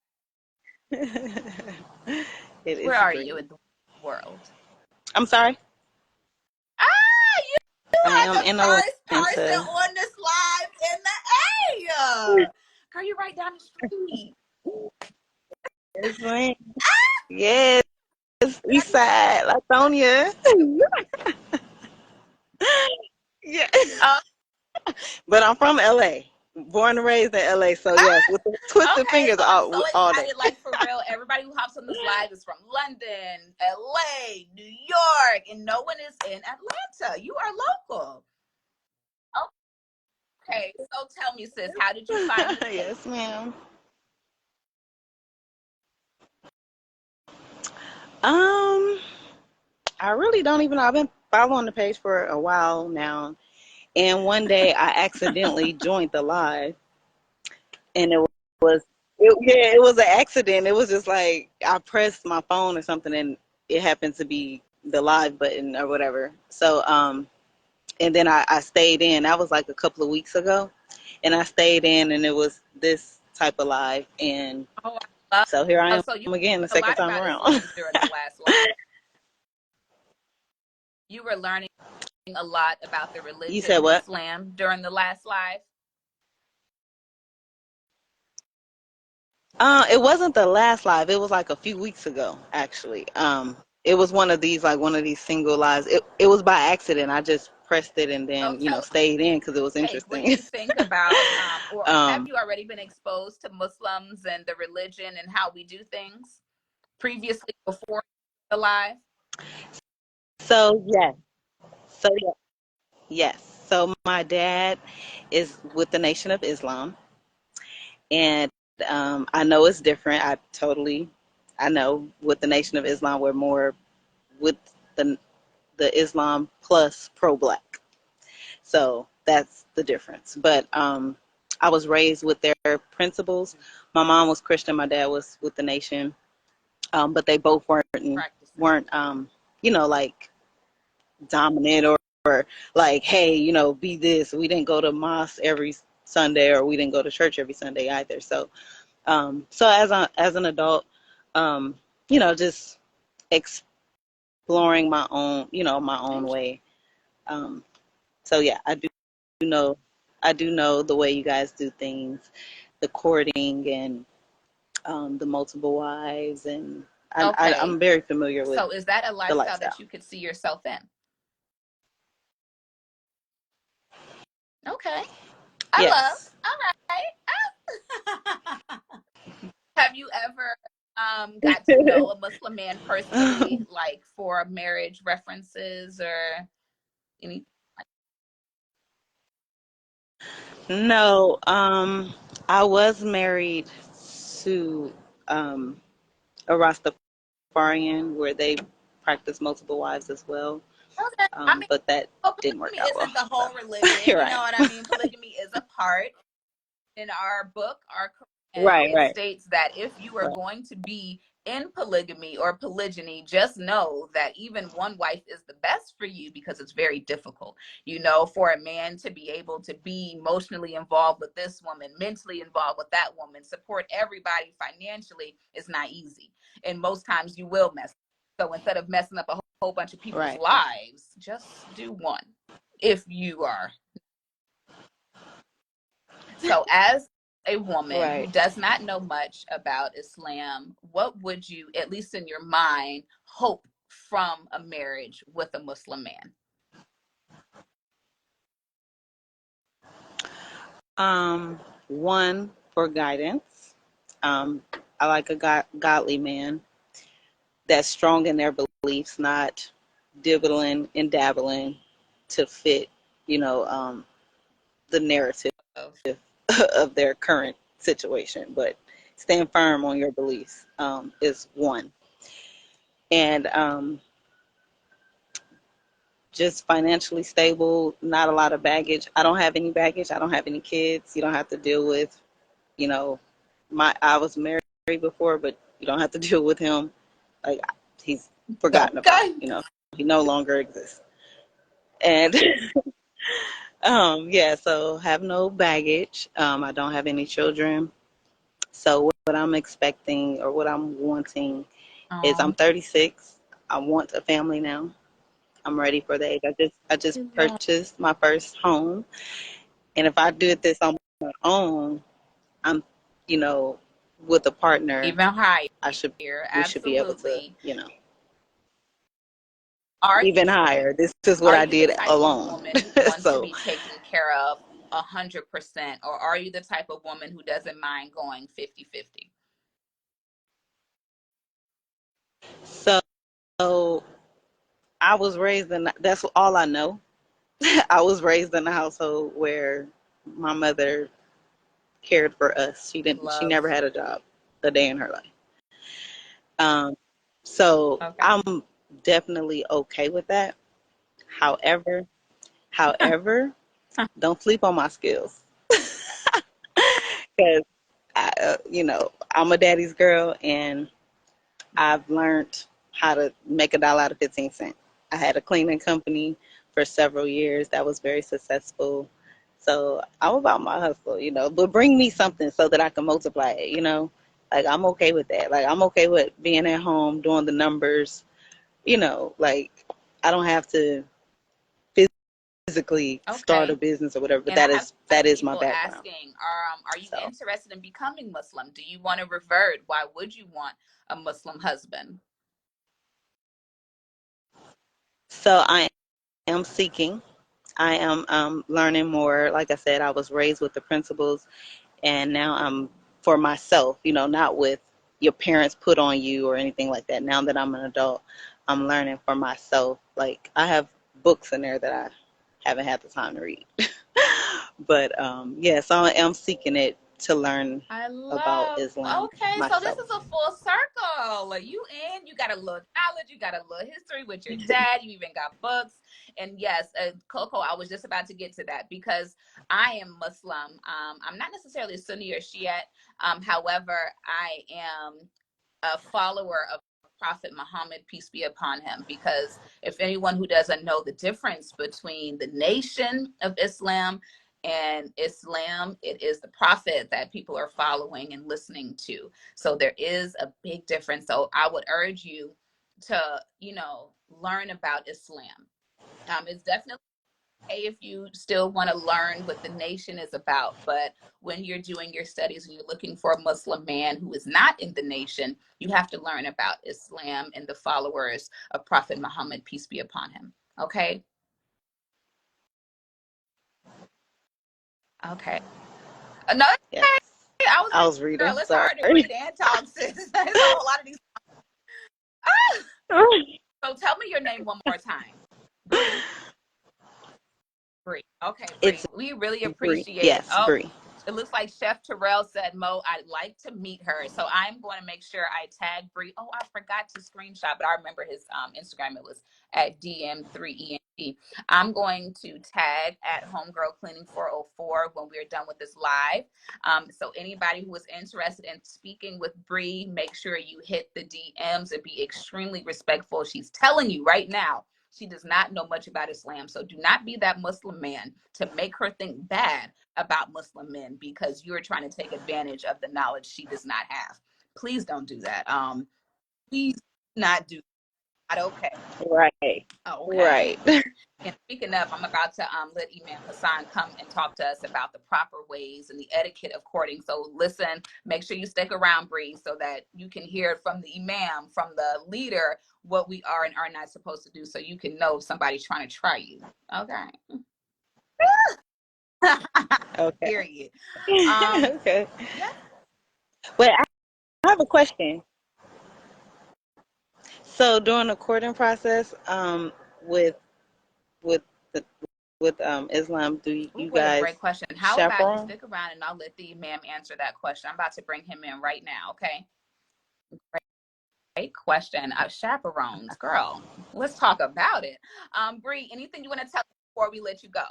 where are you in the world? I'm sorry? You are the first person on this live in the area. Girl, you right down the street. Yes, man. Yes. East side, Latonia. Yeah. But I'm from LA. Born and raised in LA, so yes, with the twisted Okay, fingers so I'm so all day. excited. Like for real, everybody who hops on this live is from London, LA, New York, and no one is in Atlanta. You are local. Okay, so tell me, sis, how did you find the page? Yes, ma'am. I really don't even know. I've been following the page for a while now, and one day I accidentally joined the live, and it was an accident. It was just like I pressed my phone or something, and it happened to be the live button or whatever. So and then I stayed in. That was like a couple of weeks ago, and I stayed in, and it was this type of live, and Oh, I love. so here I Oh, am so you again the learned a second lot time about around. Islam during the last live. You were learning a lot about the You religion said of what? Islam during the last live. It wasn't the last live. It was like a few weeks ago, actually. It was one of these single lives. It was by accident. I just pressed it and So then tell stayed in because it was take when interesting. you think about or have um, you already been exposed to Muslims and the religion and how we do things previously before the live? so yes, so yes, yes. So my dad is with the Nation of Islam, and I know it's different. I know with the Nation of Islam we're more with the the Islam plus pro-black. So that's the difference. But I was raised with their principles. My mom was Christian. My dad was with the Nation. But they both Practicing. weren't like dominant or like, hey, be this. We didn't go to mosque every Sunday, or we didn't go to church every Sunday either. So so as an adult, just exploring my own way. Um, so yeah, know I do know the way you guys do things, the courting and the multiple wives, and Okay. I'm very familiar with So is that a the lifestyle lifestyle. that you could see yourself in? Okay. I love. Yes. All right. Have you ever got to know a Muslim man personally, like for marriage references or anything? No, I was married to um, a Rastafarian where they practice multiple wives as well, Okay. I mean, but that well, didn't work polygamy out well. isn't the So whole religion. you're You right. know what I mean? Polygamy is a part. In our book, our Quran, Right, it right, states that if you are right, going to be in polygamy or polygyny, just know that even one wife is the best for you because it's very difficult. For a man to be able to be emotionally involved with this woman, mentally involved with that woman, support everybody financially is not easy. And most times you will mess. So instead of messing up a whole bunch of people's right, lives, just do one if you are. So, as a woman who right. does not know much about Islam, what would you, at least in your mind, hope from a marriage with a Muslim man? One, for guidance. Um, I like a godly man that's strong in their beliefs, not dibbling and dabbling to fit, the narrative Of of their current situation, but stand firm on your beliefs is one. And just financially stable, not a lot of baggage. I don't have any baggage. I don't have any kids. You don't have to deal with, you know, I was married before, but you don't have to deal with him. Like he's forgotten about. okay. He no longer exists. And yeah, so have no baggage. I don't have any children. So what I'm expecting or what I'm wanting is I'm Um, 36. I want a family now. I'm ready for the age. I just purchased my first home, and if I did this on my own, I'm, you know, with a partner, even higher, I should we should be able to, absolutely. Are you even higher. This is what are I you the did type of alone. woman who wants to So be taken care of 100%, or are you the type of woman who doesn't mind going 50-50? So I was raised in, that's all I know. I was raised in a household where my mother cared for us. She Love. never had a job a day in her life. Um, so Okay. I'm definitely okay with that. However, don't sleep on my skills because I'm a daddy's girl and I've learned how to make a dollar out of 15 cents. I had a cleaning company for several years that was very successful. So I'm about my hustle, but bring me something so that I can multiply it. Like I'm okay with that. Like I'm okay with being at home doing the numbers, like I don't have to physically start a Okay. business or whatever, but And I have that is my people background. asking, are you So interested in becoming Muslim? Do you want to revert? Why would you want a Muslim husband? so I am seeking. I am learning more. Like I said, I was raised with the principles, and now I'm for myself, not with your parents put on you or anything like that. Now that I'm an adult, I'm learning for myself. Like I have books in there that I haven't had the time to read. But yeah, so I am seeking it to learn I about love. Islam Okay, so this myself. is a full circle. You got a little knowledge, you got a little history with your dad, you even got books. And yes, Coco, I was just about to get to that because I am Muslim. I'm not necessarily Sunni or Shiite. However, I am a follower of Prophet Muhammad, peace be upon him, because if anyone who doesn't know the difference between the nation of Islam and Islam, it is the prophet that people are following and listening to. So there is a big difference. So I would urge you to, learn about Islam. It's definitely okay if you still want to learn what the nation is about, but when you're doing your studies and you're looking for a Muslim man who is not in the nation, you have to learn about Islam and the followers of Prophet Muhammad, peace be upon him. Okay. Okay. Another Yes, thing, I was I was reading, girl, reading. it's Sorry. hard to read and talk, sis. There's a whole lot of these. So tell me your name one more time. Bree. Bree. Okay, Bree. It's We really Bree. appreciate it. Yes, Oh, Bree. it looks like Chef Terrell said, Mo, I'd like to meet her. So I'm going to make sure I tag Bree. Oh, I forgot to screenshot, but I remember his Instagram. It was at DM3ENT. I'm going to tag at Homegirl Cleaning 404 when we're done with this live. So anybody who is interested in speaking with Bree, make sure you hit the DMs and be extremely respectful. She's telling you right now, she does not know much about Islam. So do not be that Muslim man to make her think bad about Muslim men because you're trying to take advantage of the knowledge she does not have. Please don't do that. Please not do that. Okay. Right. Okay. Right. And speaking of, I'm about to let Imam Hassan come and talk to us about the proper ways and the etiquette of courting. So listen, make sure you stick around, Bree, so that you can hear from the Imam, from the leader, what we are and are not supposed to do, so you can know if somebody's trying to try you. Okay. Okay. Period. Okay. Yeah. Wait, I have a question. So during the courting process, with with the, with Islam, do Ooh, you what a great guys question. How about you chaperone? stick around and I'll let the Imam answer that question. I'm about to bring him in right now. Okay. Great question. Chaperones, girl. Let's talk about it. Bree, anything you want to tell us before we let you go?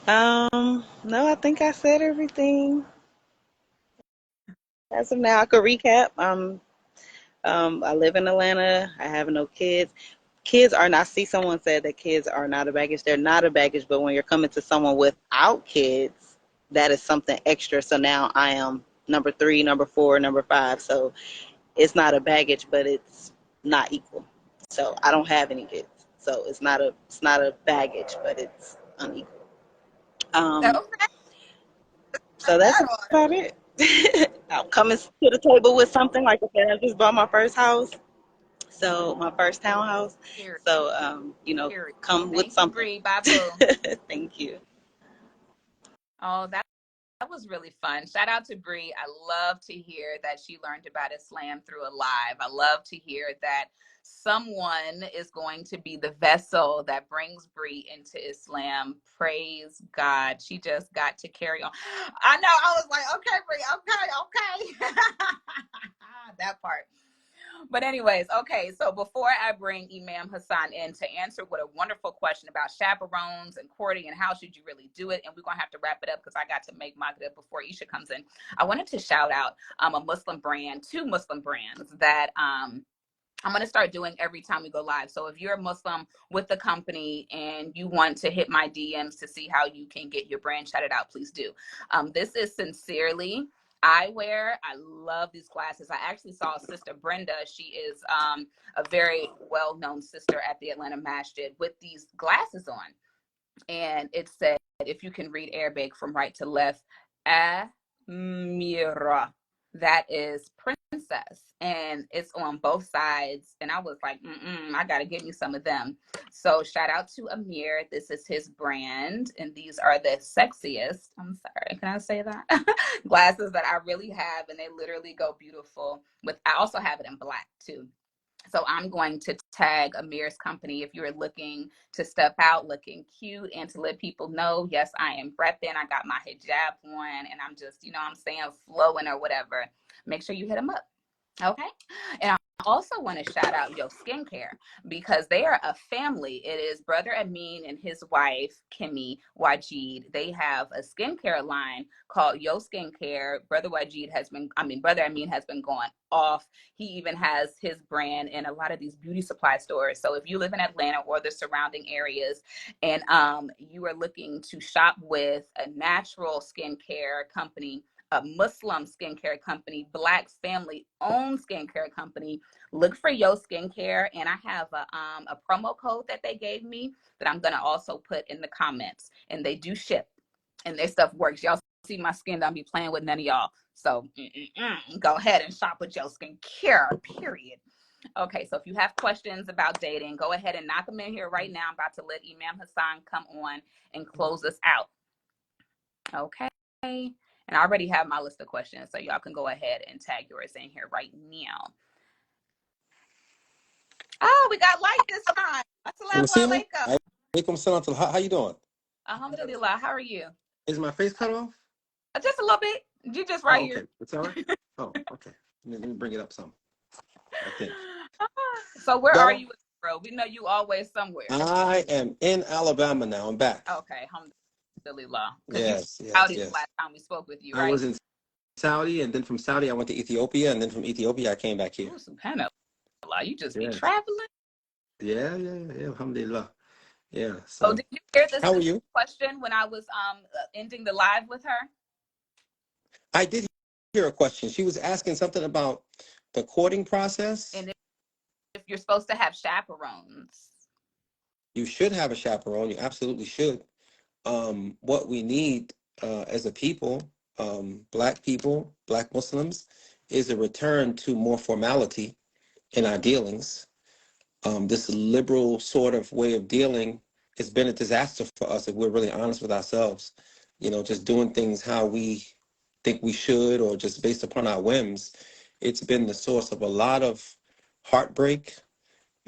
No, I think I said everything. As of now, I could recap. I live in Atlanta. I have no kids. Kids are not, see, someone said that kids are not a baggage. They're not a baggage, but when you're coming to someone without kids, that is something extra. So now I am number 3, number 4, number 5. So it's not a baggage, but it's not equal. So I don't have any kids. So it's not a baggage, but it's unequal. Um, Okay. so that's about it. I'm coming to the table with something. Like I said, I just bought my first house. So my first townhouse. Period. So Period. come with Thank you, something. Bree. Bye, boo. Thank you. Oh, that was really fun. Shout out to Bree. I love to hear that she learned about Islam through a live. I love to hear that someone is going to be the vessel that brings Bree into Islam. Praise God. She just got to carry on. I know. I was like, okay, Bree, okay. That part. But anyways, okay, so before I bring Imam Hassan in to answer what a wonderful question about chaperones and courting and how should you really do it, and we're going to have to wrap it up because I got to make Maghrib before Isha comes in, I wanted to shout out a Muslim brand, two Muslim brands that I'm going to start doing every time we go live. So if you're a Muslim with the company and you want to hit my DMs to see how you can get your brand shouted out, please do. This is Sincerely Eyewear. I love these glasses. I actually saw Sister Brenda. She is a very well-known sister at the Atlanta Masjid with these glasses on. And it said, if you can read Arabic from right to left, Amira. That is princess. And it's on both sides. And I was like, I got to get me some of them. So shout out to Amir. This is his brand. And these are the sexiest, I'm sorry, can I say that? Glasses that I really have. And they literally go beautiful with, I also have it in black too. So I'm going to tag Amir's company if you're looking to step out looking cute and to let people know, yes, I am repping. I got my hijab on and I'm just, I'm saying flowing or whatever. Make sure you hit them up. Okay. And I also want to shout out Yo Skincare because they are a family. It is Brother Amin and his wife, Kimmy Wajid. They have a skincare line called Yo Skincare. Brother Amin has been going off. He even has his brand in a lot of these beauty supply stores. So if you live in Atlanta or the surrounding areas and you are looking to shop with a natural skincare company, a Muslim skincare company, Black family-owned skincare company, look for Yo Skincare. And I have a promo code that they gave me that I'm going to also put in the comments. And they do ship. And their stuff works. Y'all see my skin. Don't be playing with none of y'all. So go ahead and shop with Yo Skincare, period. Okay, so if you have questions about dating, go ahead and knock them in here right now. I'm about to let Imam Hassan come on and close us out. Okay. And I already have my list of questions, so y'all can go ahead and tag yours in here right now. Oh, we got light this time. Assalamu alaikum. Alaikum salam. How you doing? Alhamdulillah. How are you? Is my face cut off? Just a little bit. You just right okay. here. It's all right? Oh, okay. Let me bring it up some. I think. So where are you, bro? We know you always somewhere. I am in Alabama now. I'm back. Okay. Alhamdulillah. Yes. Last time we spoke with you, right? I was in Saudi, and then from Saudi I went to Ethiopia, and then from Ethiopia I came back here. Ooh, subhanallah. You just be traveling? Yeah. Alhamdulillah. Yeah. So did you hear this how are you? question when I was ending the live with her? I did hear a question. She was asking something about the courting process. And if you're supposed to have chaperones. You should have a chaperone. You absolutely should. What we need as a people, Black people, Black Muslims, is a return to more formality in our dealings. This liberal sort of way of dealing has been a disaster for us if we're really honest with ourselves. Just doing things how we think we should or just based upon our whims. It's been the source of a lot of heartbreak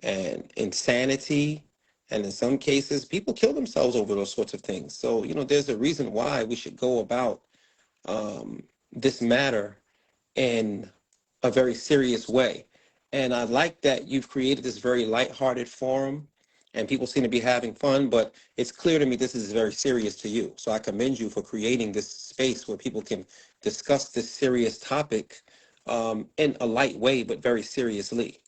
and insanity. And in some cases, people kill themselves over those sorts of things. So, there's a reason why we should go about this matter in a very serious way. And I like that you've created this very lighthearted forum and people seem to be having fun, but it's clear to me this is very serious to you. So I commend you for creating this space where people can discuss this serious topic in a light way, but very seriously.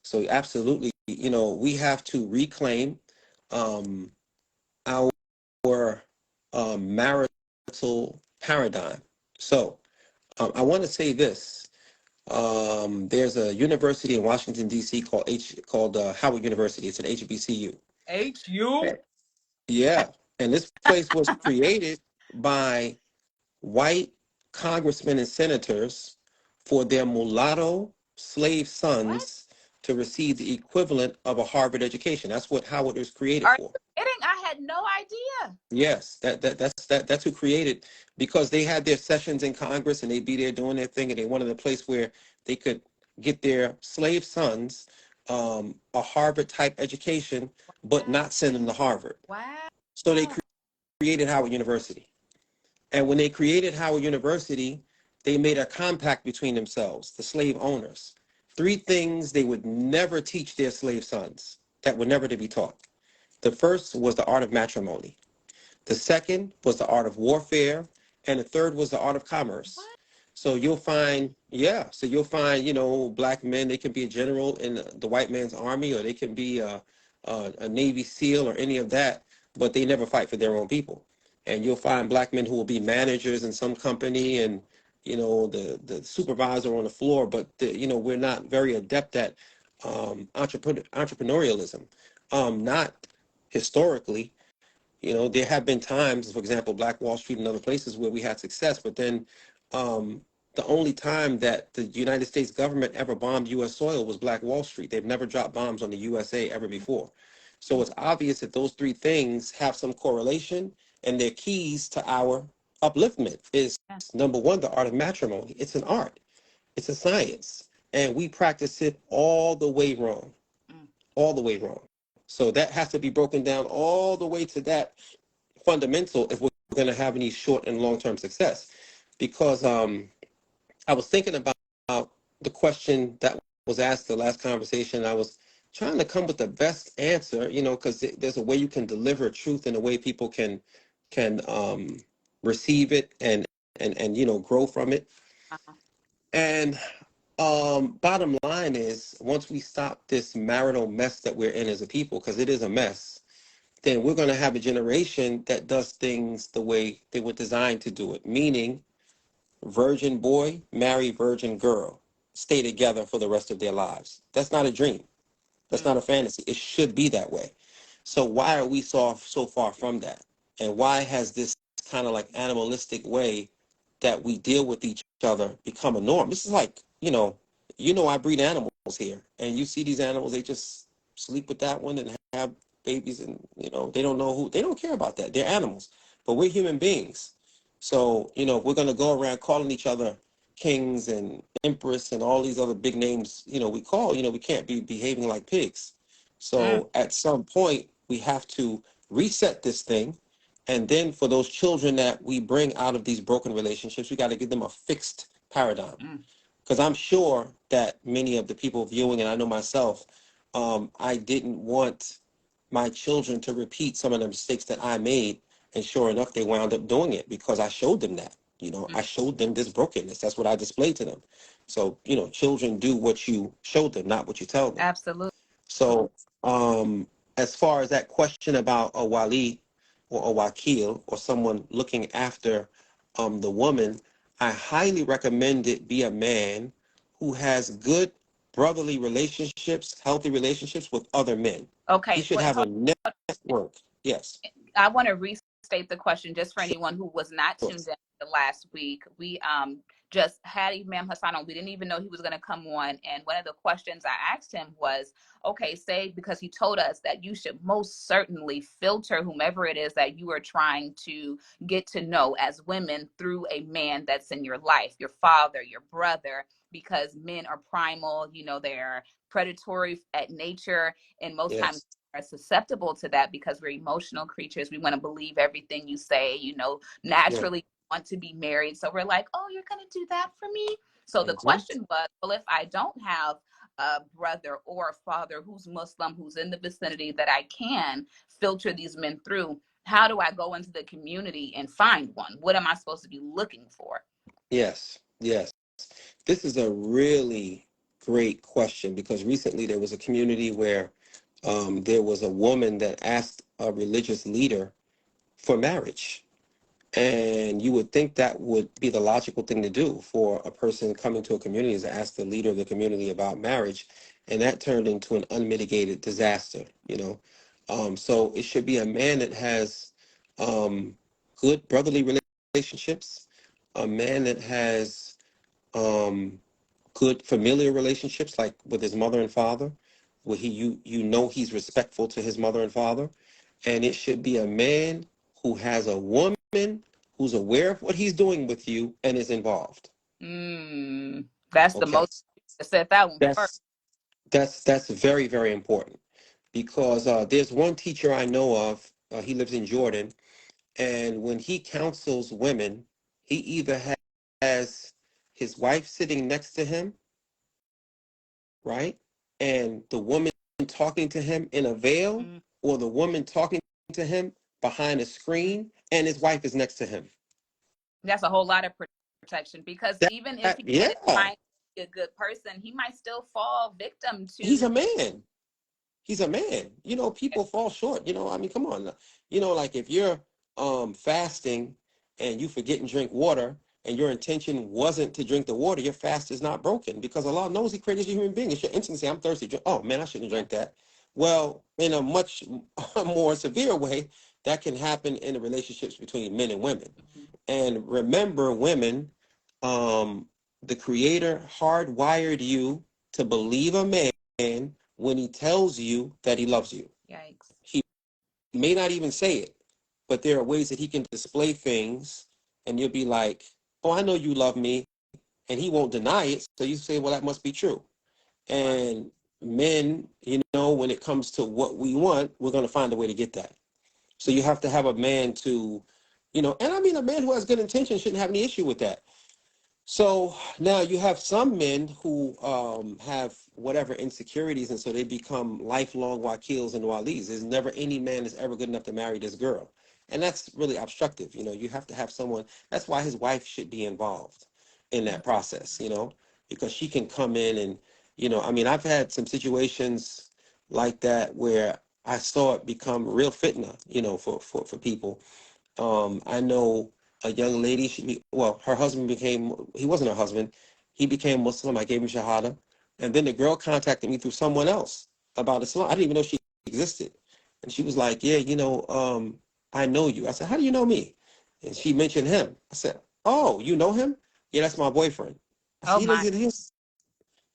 So absolutely, we have to reclaim our marital paradigm. So I want to say this. There's a university in Washington, D.C. called Howard University. It's an HBCU. HU? Yeah. And this place was created by white congressmen and senators for their mulatto slave sons to receive the equivalent of a Harvard education. That's what Howard was created Are for. you kidding? I had no idea. Yes, that's who created, because they had their sessions in Congress and they'd be there doing their thing, and they wanted a place where they could get their slave sons a Harvard type education, but not send them to Harvard. Wow. So they created Howard University. And when they created Howard University, they made a compact between themselves, the slave owners. 3 things they would never teach their slave sons that were never to be taught. The first was the art of matrimony. The second was the art of warfare. And the third was the art of commerce. So you'll find, black men, they can be a general in the white man's army, or they can be a Navy SEAL or any of that, but they never fight for their own people. And you'll find black men who will be managers in some company and, the supervisor on the floor, but, we're not very adept at entrepreneurialism. Not historically. There have been times, for example, Black Wall Street and other places where we had success, but then the only time that the United States government ever bombed U.S. soil was Black Wall Street. They've never dropped bombs on the USA ever before. So it's obvious that those 3 things have some correlation, and they're keys to our upliftment. Is number 1, the art of matrimony. It's an art. It's a science. And we practice it all the way wrong. All the way wrong. So that has to be broken down all the way to that fundamental if we're going to have any short and long-term success. Because I was thinking about the question that was asked the last conversation. I was trying to come with the best answer, because there's a way you can deliver truth in a way people can receive it and grow from it. And bottom line is, once we stop this marital mess that we're in as a people, because it is a mess, then we're going to have a generation that does things the way they were designed to do it, meaning virgin boy, marry virgin girl, stay together for the rest of their lives. That's not a dream. That's not a fantasy. It should be that way. So why are we so far from that? And why has this kind of like animalistic way that we deal with each other become a norm? This is like, I breed animals here, and you see these animals, they just sleep with that one and have babies, and they don't care about that. They're animals, but we're human beings. So we're going to go around calling each other kings and empress and all these other big names we call, we can't be behaving like pigs. So at some point we have to reset this thing, and then for those children that we bring out of these broken relationships, we got to give them a fixed paradigm. Because I'm sure that many of the people viewing, and I know myself, I didn't want my children to repeat some of the mistakes that I made. And sure enough, they wound up doing it because I showed them that. I showed them this brokenness. That's what I displayed to them. So, children do what you show them, not what you tell them. Absolutely. So, as far as that question about a wali or a wakil, or someone looking after the woman, I highly recommend it be a man who has good brotherly relationships, healthy relationships with other men. Okay. He should have a network. Yes. I want to restate the question just for anyone who was not tuned in the last week. We just had Imam Hassan on. We didn't even know he was going to come on. And one of the questions I asked him was, okay, because he told us that you should most certainly filter whomever it is that you are trying to get to know as women through a man that's in your life, your father, your brother, because men are primal, they're predatory at nature. And most times are susceptible to that because we're emotional creatures. We want to believe everything you say, naturally want to be married. So we're like, oh, you're going to do that for me? So the question was, well, if I don't have a brother or a father who's Muslim, who's in the vicinity that I can filter these men through, how do I go into the community and find one? What am I supposed to be looking for? Yes. This is a really great question, because recently there was a community where there was a woman that asked a religious leader for marriage. And you would think that would be the logical thing to do for a person coming to a community, is to ask the leader of the community about marriage. And that turned into an unmitigated disaster, So it should be a man that has good brotherly relationships, a man that has good familiar relationships, like with his mother and father, where you know he's respectful to his mother and father, and it should be a man who has a woman who's aware of what he's doing with you and is involved. That's the Okay, most. Said that one first. that's that's very very important because there's one teacher I know of. He lives in Jordan, and when he counsels women, he either has his wife sitting next to him, right? And the woman talking to him in a veil, or the woman talking to him behind a screen, and his wife is next to him. That's a whole lot of protection because That, even if he yeah, is trying to be a good person, he might still fall victim he's to. a man. He's a man. You know, people fall short. You know, I mean, come on. You know, like if you're fasting and you forget and drink water, and your intention wasn't to drink the water, your fast is not broken because Allah knows He created you a human being. It's your instinct to say, "I'm thirsty." Oh man, I shouldn't drink that. Well, in a much more severe way, that can happen in the relationships between men and women. And remember, women, the Creator hardwired you to believe a man when he tells you that he loves you. Yikes. He may not even say it, but there are ways that he can display things, and you'll be like, "Oh, I know you love me," and he won't deny it. So you say, "Well, that must be true." And men, you know, when it comes to what we want, we're going to find a way to get that. So you have to have a man to, you know, and I mean, a man who has good intentions shouldn't have any issue with that. So now you have some men who have whatever insecurities, and so they become lifelong wakils and walis. There's never any man that's ever good enough to marry this girl, and that's really obstructive. You know, you have to have someone. That's why his wife should be involved in that process. You know, because she can come in and, you know, I mean, I've had some situations like that where I saw it become real fitna. You know, for people. I know a young lady, well, her husband he wasn't her husband, he became Muslim. I gave him Shahada. And then the girl contacted me through someone else about Islam. I didn't even know she existed. And she was like, "Yeah, you know, I know you." I said, "How do you know me?" And she mentioned him. I said, "Oh, you know him?" "Yeah, that's my boyfriend." I said, Oh my. He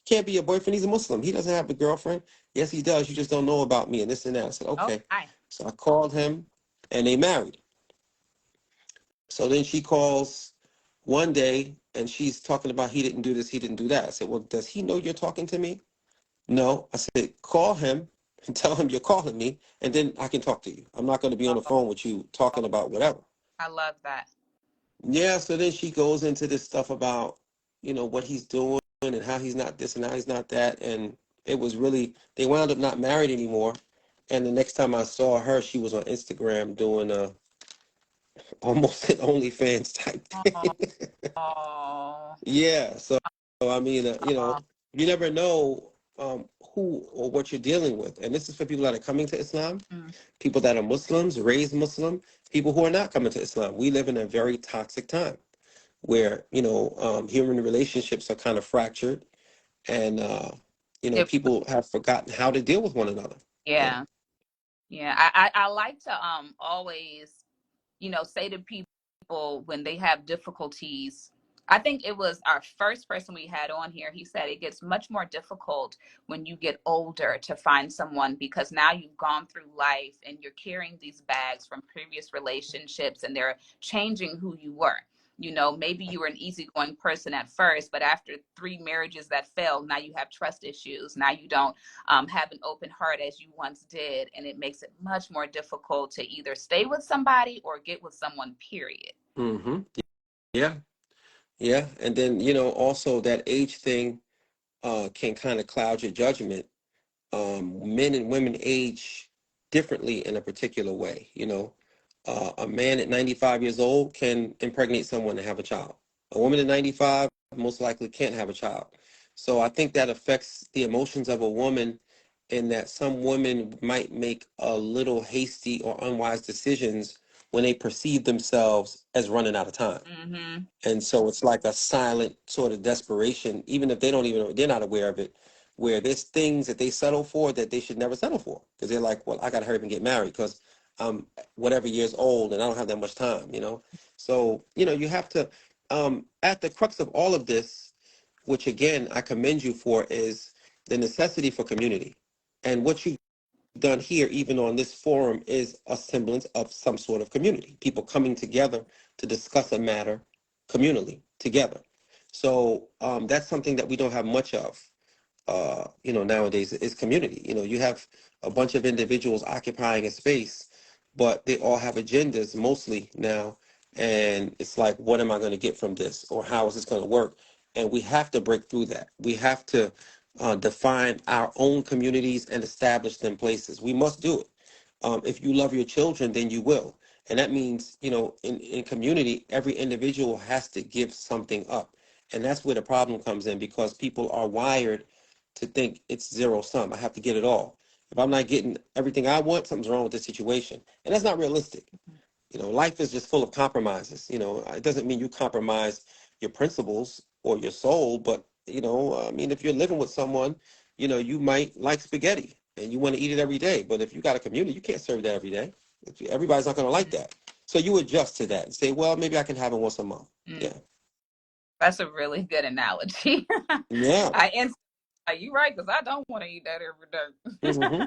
can't be your boyfriend. He's a Muslim. He doesn't have a girlfriend." "Yes, he does. You just don't know about me and this and that." I said, Oh "Okay." my. So I called him and they married. So then she calls one day and she's talking about he didn't do this, he didn't do that. I said, "Well, does he know you're talking to me?" "No." I said, "Call him and tell him you're calling me, and then I can talk to you. I'm not going to be on the phone with you talking about whatever." I love that. Yeah, so then she goes into this stuff about, you know, what he's doing and how he's not this and how he's not that. And it was really, they wound up not married anymore. And the next time I saw her, she was on Instagram doing almost an OnlyFans type thing. Oh. Yeah, so I mean, you know, Oh. you never know who or what you're dealing with, and this is for people that are coming to Islam, people that are Muslims, raised Muslim, people who are not coming to Islam. We live in a very toxic time where, you know, human relationships are kind of fractured, and you know, It, people have forgotten how to deal with one another. You know? yeah. Yeah. I like to always, say to people when they have difficulties. I think it was our first person we had on here. He said it gets much more difficult when you get older to find someone because now you've gone through life and you're carrying these bags from previous relationships and they're changing who you were. Maybe you were an easygoing person at first, but after 3 marriages that failed, now you have trust issues. Now you don't have an open heart as you once did. And it makes it much more difficult to either stay with somebody or get with someone, period. Mm-hmm. Yeah, yeah, and then, you know, also that age thing can kind of cloud your judgment. Men and women age differently in a particular way. You know, a man at 95 years old can impregnate someone and have a child. A woman at 95 most likely can't have a child. So I think that affects the emotions of a woman in that some women might make a little hasty or unwise decisions when they perceive themselves as running out of time. Mm-hmm. And so it's like a silent sort of desperation, even if they don't even, they're not aware of it, where there's things that they settle for that they should never settle for. Because they're like, "Well, I got to hurry up and get married because I'm whatever years old and I don't have that much time, you know?" So, you know, you have to, at the crux of all of this, which again I commend you for, is the necessity for community. And what you've done here, even on this forum, is a semblance of some sort of community. People coming together to discuss a matter communally together. So that's something that we don't have much of. Nowadays is community. You have a bunch of individuals occupying a space, but they all have agendas mostly now. And it's like, what am I going to get from this? Or how is this going to work? And we have to break through that. We have to define our own communities and establish them places. We must do it. If you love your children, then you will. And that means, in community, every individual has to give something up. And that's where the problem comes in, because people are wired to think it's zero sum. I have to get it all. If I'm not getting everything I want, something's wrong with the situation. And that's not realistic. Life is just full of compromises. It doesn't mean you compromise your principles or your soul, but, if you're living with someone, you might like spaghetti and you want to eat it every day. But if you got a community, you can't serve that every day. Everybody's not going to like that. So you adjust to that and say, well, maybe I can have it once a month. Yeah. That's a really good analogy. Yeah. You're right, because I don't want to eat that every day. Mm-hmm.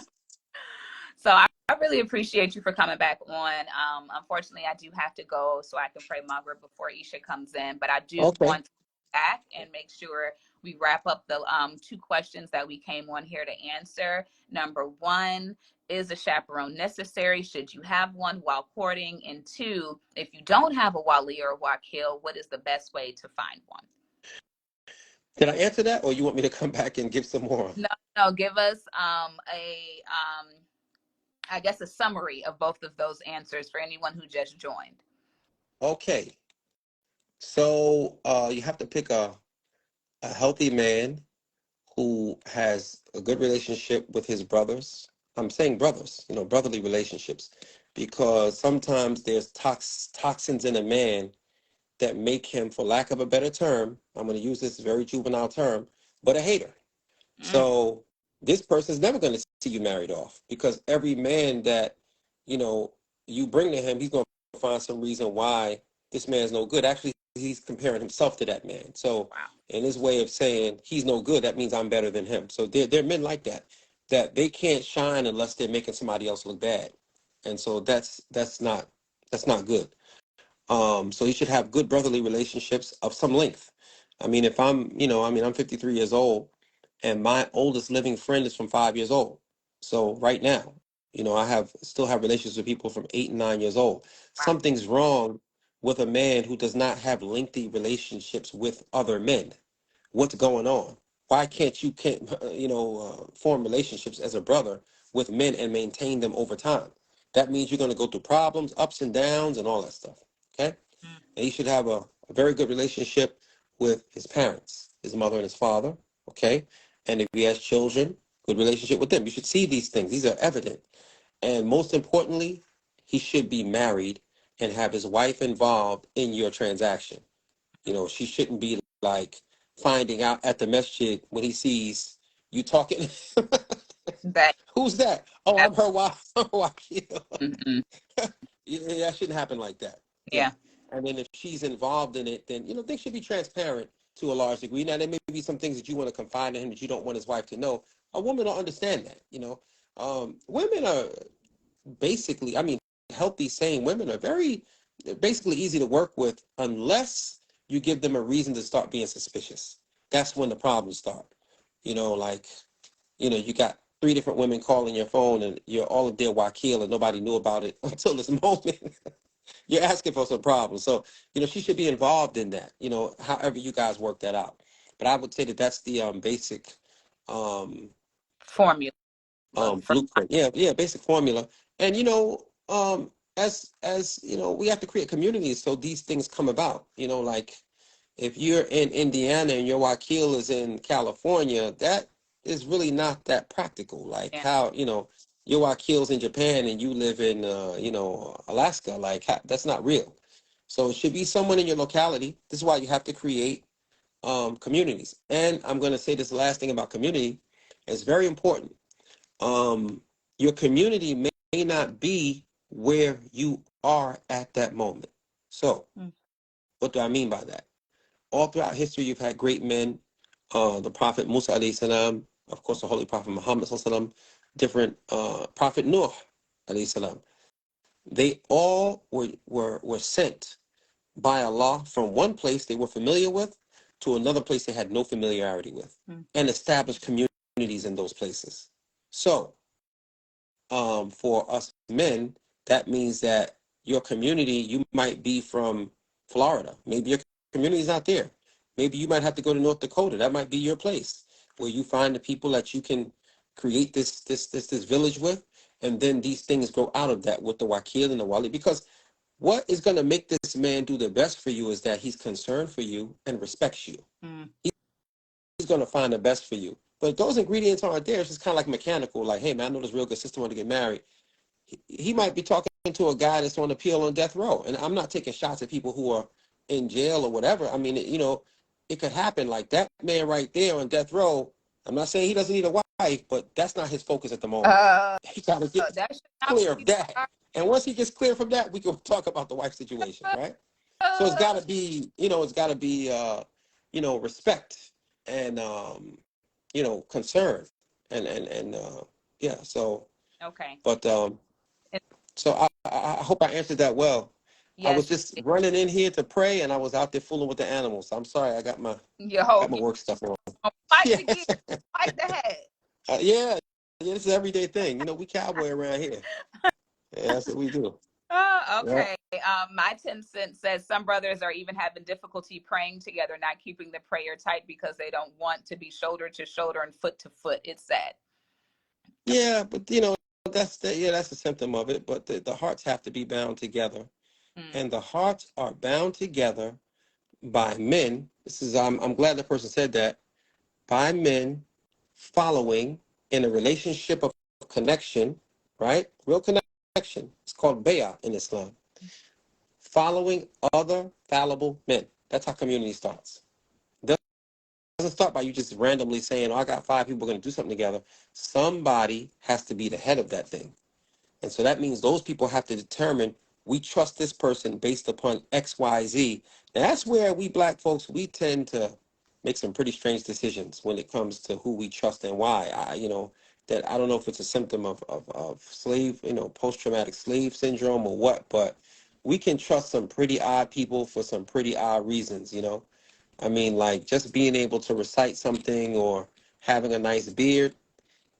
So I really appreciate you for coming back on. Unfortunately, I do have to go so I can pray Maghrib before Isha comes in. But I do want to go back and make sure we wrap up the 2 questions that we came on here to answer. Number 1, is a chaperone necessary? Should you have one while courting? And 2, if you don't have a wali or a wakil, what is the best way to find one? Did I answer that, or you want me to come back and give some more? No. Give us a summary of both of those answers for anyone who just joined. Okay. So you have to pick a healthy man who has a good relationship with his brothers. I'm saying brothers, brotherly relationships, because sometimes there's toxins in a man that make him, for lack of a better term, I'm going to use this very juvenile term, but a hater. So this person's never going to see you married off, because every man that, you bring to him, he's going to find some reason why this man's no good. Actually, he's comparing himself to that man. So in his way of saying he's no good, that means I'm better than him. So there are men like that they can't shine unless they're making somebody else look bad. And so that's not good. So you should have good brotherly relationships of some length. I mean, if I'm 53 years old, and my oldest living friend is from 5 years old. So right now, I still have relationships with people from 8 and 9 years old. Something's wrong with a man who does not have lengthy relationships with other men. What's going on? Why can't you form relationships as a brother with men and maintain them over time? That means you're going to go through problems, ups and downs, and all that stuff. Okay? And he should have a very good relationship with his parents, his mother and his father. Okay? And if he has children, good relationship with them. You should see these things. These are evident. And most importantly, he should be married and have his wife involved in your transaction. She shouldn't be like finding out at the masjid when he sees you talking. Who's that? Oh, I'm her wife. Yeah, that shouldn't happen like that. Yeah. And then if she's involved in it, then, things should be transparent to a large degree. Now, there may be some things that you want to confide in him that you don't want his wife to know. A woman will understand that, Women are basically, healthy, sane women are basically easy to work with, unless you give them a reason to start being suspicious. That's when the problems start. You got 3 different women calling your phone and you're all of their wakil and nobody knew about it until this moment. You're asking for some problems. So, she should be involved in that, however you guys work that out. But I would say that that's the basic formula. Blueprint. Yeah, basic formula. And, as we have to create communities so these things come about. Like if you're in Indiana and your wakil is in California, that is really not that practical. Like how, your wakil's in Japan and you live in, Alaska, like that's not real. So it should be someone in your locality. This is why you have to create communities. And I'm going to say this last thing about community. It's very important. Your community may not be where you are at that moment. So what do I mean by that? All throughout history, you've had great men the Prophet Musa alayhi salam, of course, the Holy Prophet Muhammad sallallahu alaihi wasallam, different Prophet Nuh alayhi salam. They all were sent by Allah from one place they were familiar with to another place they had no familiarity with, and established communities in those places. So, for us men, that means that your community, you might be from Florida. Maybe your community is not there. Maybe you might have to go to North Dakota. That might be your place where you find the people that you can create this village with, and then these things grow out of that with the wakil and the wali. Because what is going to make this man do the best for you is that he's concerned for you and respects you. He's going to find the best for you. But those ingredients aren't there. It's just kind of like mechanical. Like, hey, man, I know this real good sister want to get married. He might be talking to a guy that's on appeal on death row. And I'm not taking shots at people who are in jail or whatever. I mean, it could happen. Like that man right there on death row. I'm not saying he doesn't need a wife, but that's not his focus at the moment. He got to get clear of that. And once he gets clear from that, we can talk about the wife situation, right? So it's got to be, respect and, concern and yeah. So, Okay. but, so I hope I answered that well. Yes. I was just running in here to pray, and I was out there fooling with the animals. I'm sorry, I got my work stuff on. Fight the head. Yeah, it's an everyday thing. We cowboy around here. Yeah, that's what we do. Oh, okay. Yeah. My 10 cents says some brothers are even having difficulty praying together, not keeping the prayer tight because they don't want to be shoulder to shoulder and foot to foot. It's sad. Yeah, but that's a symptom of it. But the hearts have to be bound together, and the hearts are bound together by men. I'm glad the person said that. By men following in a relationship of connection, right? Real connection. It's called bay'ah in Islam. Following other fallible men. That's how community starts. It doesn't start by you just randomly saying, I got 5 people going to do something together. Somebody has to be the head of that thing. And so that means those people have to determine, we trust this person based upon X, Y, Z. Now, that's where we black folks, we tend to make some pretty strange decisions when it comes to who we trust and why. That I don't know if it's a symptom of slave, post-traumatic slave syndrome or what, but we can trust some pretty odd people for some pretty odd reasons, I mean, like just being able to recite something or having a nice beard,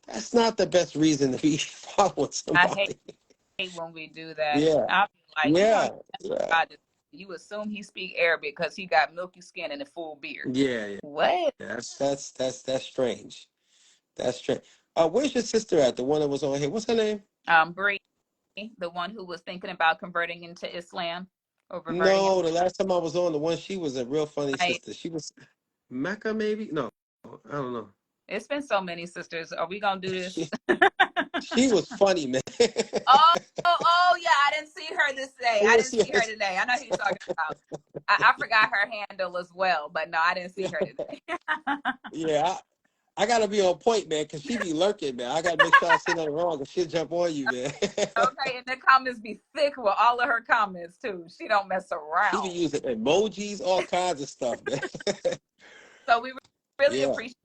that's not the best reason to be following somebody. I hate when we do that. Yeah. I'll be like, yeah. You assume he speak Arabic because he got milky skin and a full beard. Yeah. What? That's strange. That's strange. Where's your sister at? The one that was on here. What's her name? Bree, the one who was thinking about converting into Islam. No, the last time I was on, the one, she was a real funny sister. She was Mecca, maybe? No, I don't know. It's been so many sisters. Are we gonna do this? She was funny, man. Oh yeah, I didn't see her this day. I didn't see her today. I know who you're talking about. I forgot her handle as well, but no, I didn't see her today. Yeah, I gotta be on point, man, because she be lurking, man. I gotta make sure I say nothing wrong, because she'll jump on you, man. Okay, and the comments be thick with all of her comments too. She don't mess around. She be using emojis, all kinds of stuff, man. So we really appreciate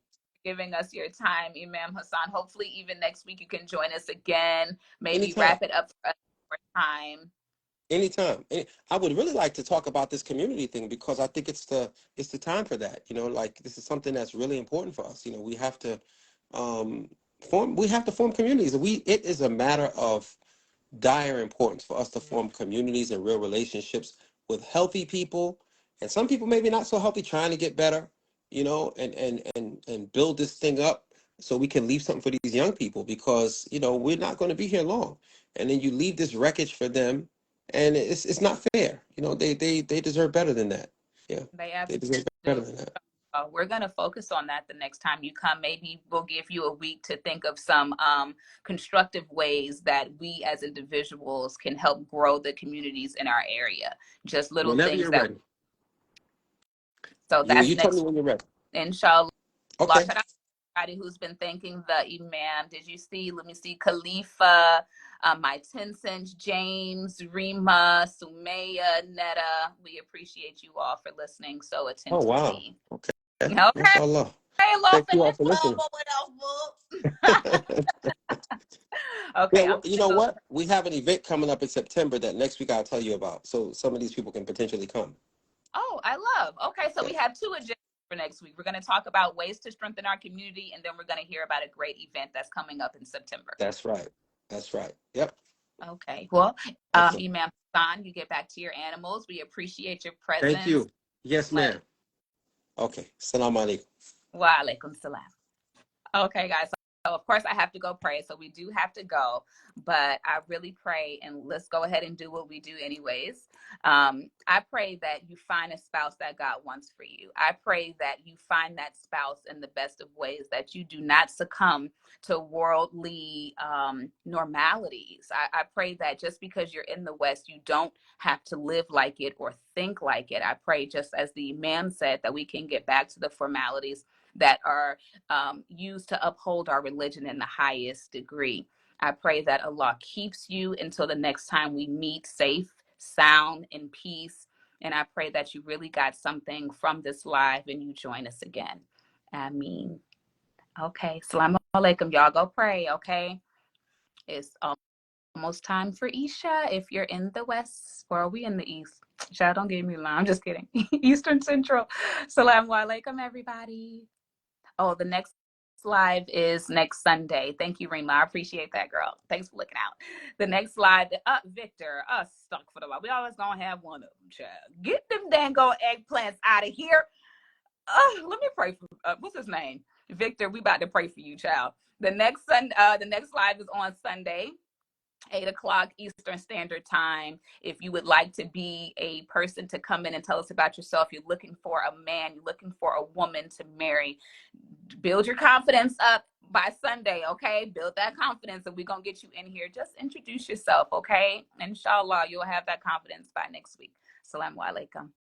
giving us your time, Imam Hassan. Hopefully even next week you can join us again. Maybe Anytime. Wrap it up for us more time. Anytime. I would really like to talk about this community thing, because I think it's the time for that. Like this is something that's really important for us. We have to form communities. It is a matter of dire importance for us to form communities and real relationships with healthy people, and some people maybe not so healthy, trying to get better, and build this thing up so we can leave something for these young people, because we're not going to be here long, and then you leave this wreckage for them, and it's not fair. They deserve better than that. Yeah, they deserve better than that. We're going to focus on that the next time you come. Maybe we'll give you a week to think of some constructive ways that we as individuals can help grow the communities in our area. Just little Whenever things you're that. ready. So that's you next. tell me when you're ready. Inshallah. Okay. Shout out to everybody who's been thanking the Imam. Did you see? Let me see. Khalifa, my 10 cents, James, Rima, Sumaya, Netta. We appreciate you all for listening so attentively. Oh wow. Okay. Okay. Mashallah. Hey, lost Thank in you all the for club listening. or what else, boo? Yeah, Okay, I'm well, you know gonna go. what? We have an event coming up in September that next week I'll tell you about. So some of these people can potentially come. Oh, I love. Okay, so we Yes, have two agendas for next week. We're going to talk about ways to strengthen our community, and then we're going to hear about a great event that's coming up in September. that's right. That's right. Yep. Okay, well, Excellent. Imam Hassan, you get back to your animals. We appreciate your Thank presence. you. Yes, ma'am. Okay. Salam alaikum. Wa alaikum salam. Okay, guys. So of course I have to go pray. So we do have to go, but I really pray, and let's go ahead and do what we do anyways. I pray that you find a spouse that God wants for you. I pray that you find that spouse in the best of ways, that you do not succumb to worldly normalities. I pray that just because you're in the West, you don't have to live like it or think like it. I pray, just as the Imam said, that we can get back to the formalities that are used to uphold our religion in the highest degree. I pray that Allah keeps you until the next time we meet, safe, sound, in peace. And I pray that you really got something from this live and you join us again. Ameen. Okay. Salaam alaikum. Y'all go pray. Okay. It's almost time for Isha if you're in the West, or are we in the East? Child, don't give me line. I'm just kidding. Eastern Central. Salaam alaikum, everybody. Oh, the next live is next Sunday. Thank you, Rima. I appreciate that, girl. Thanks for looking out. The next live, Victor, stuck for the while. We always gonna have one of them, child. Get them dango eggplants out of here. Let me pray for what's his name? Victor, we about to pray for you, child. The next live is on Sunday. 8 o'clock Eastern Standard Time. If you would like to be a person to come in and tell us about yourself, you're looking for a man, you're looking for a woman to marry, build your confidence up by Sunday, okay? Build that confidence, and we're going to get you in here. Just introduce yourself, okay? Inshallah, you'll have that confidence by next week. Assalamu alaikum.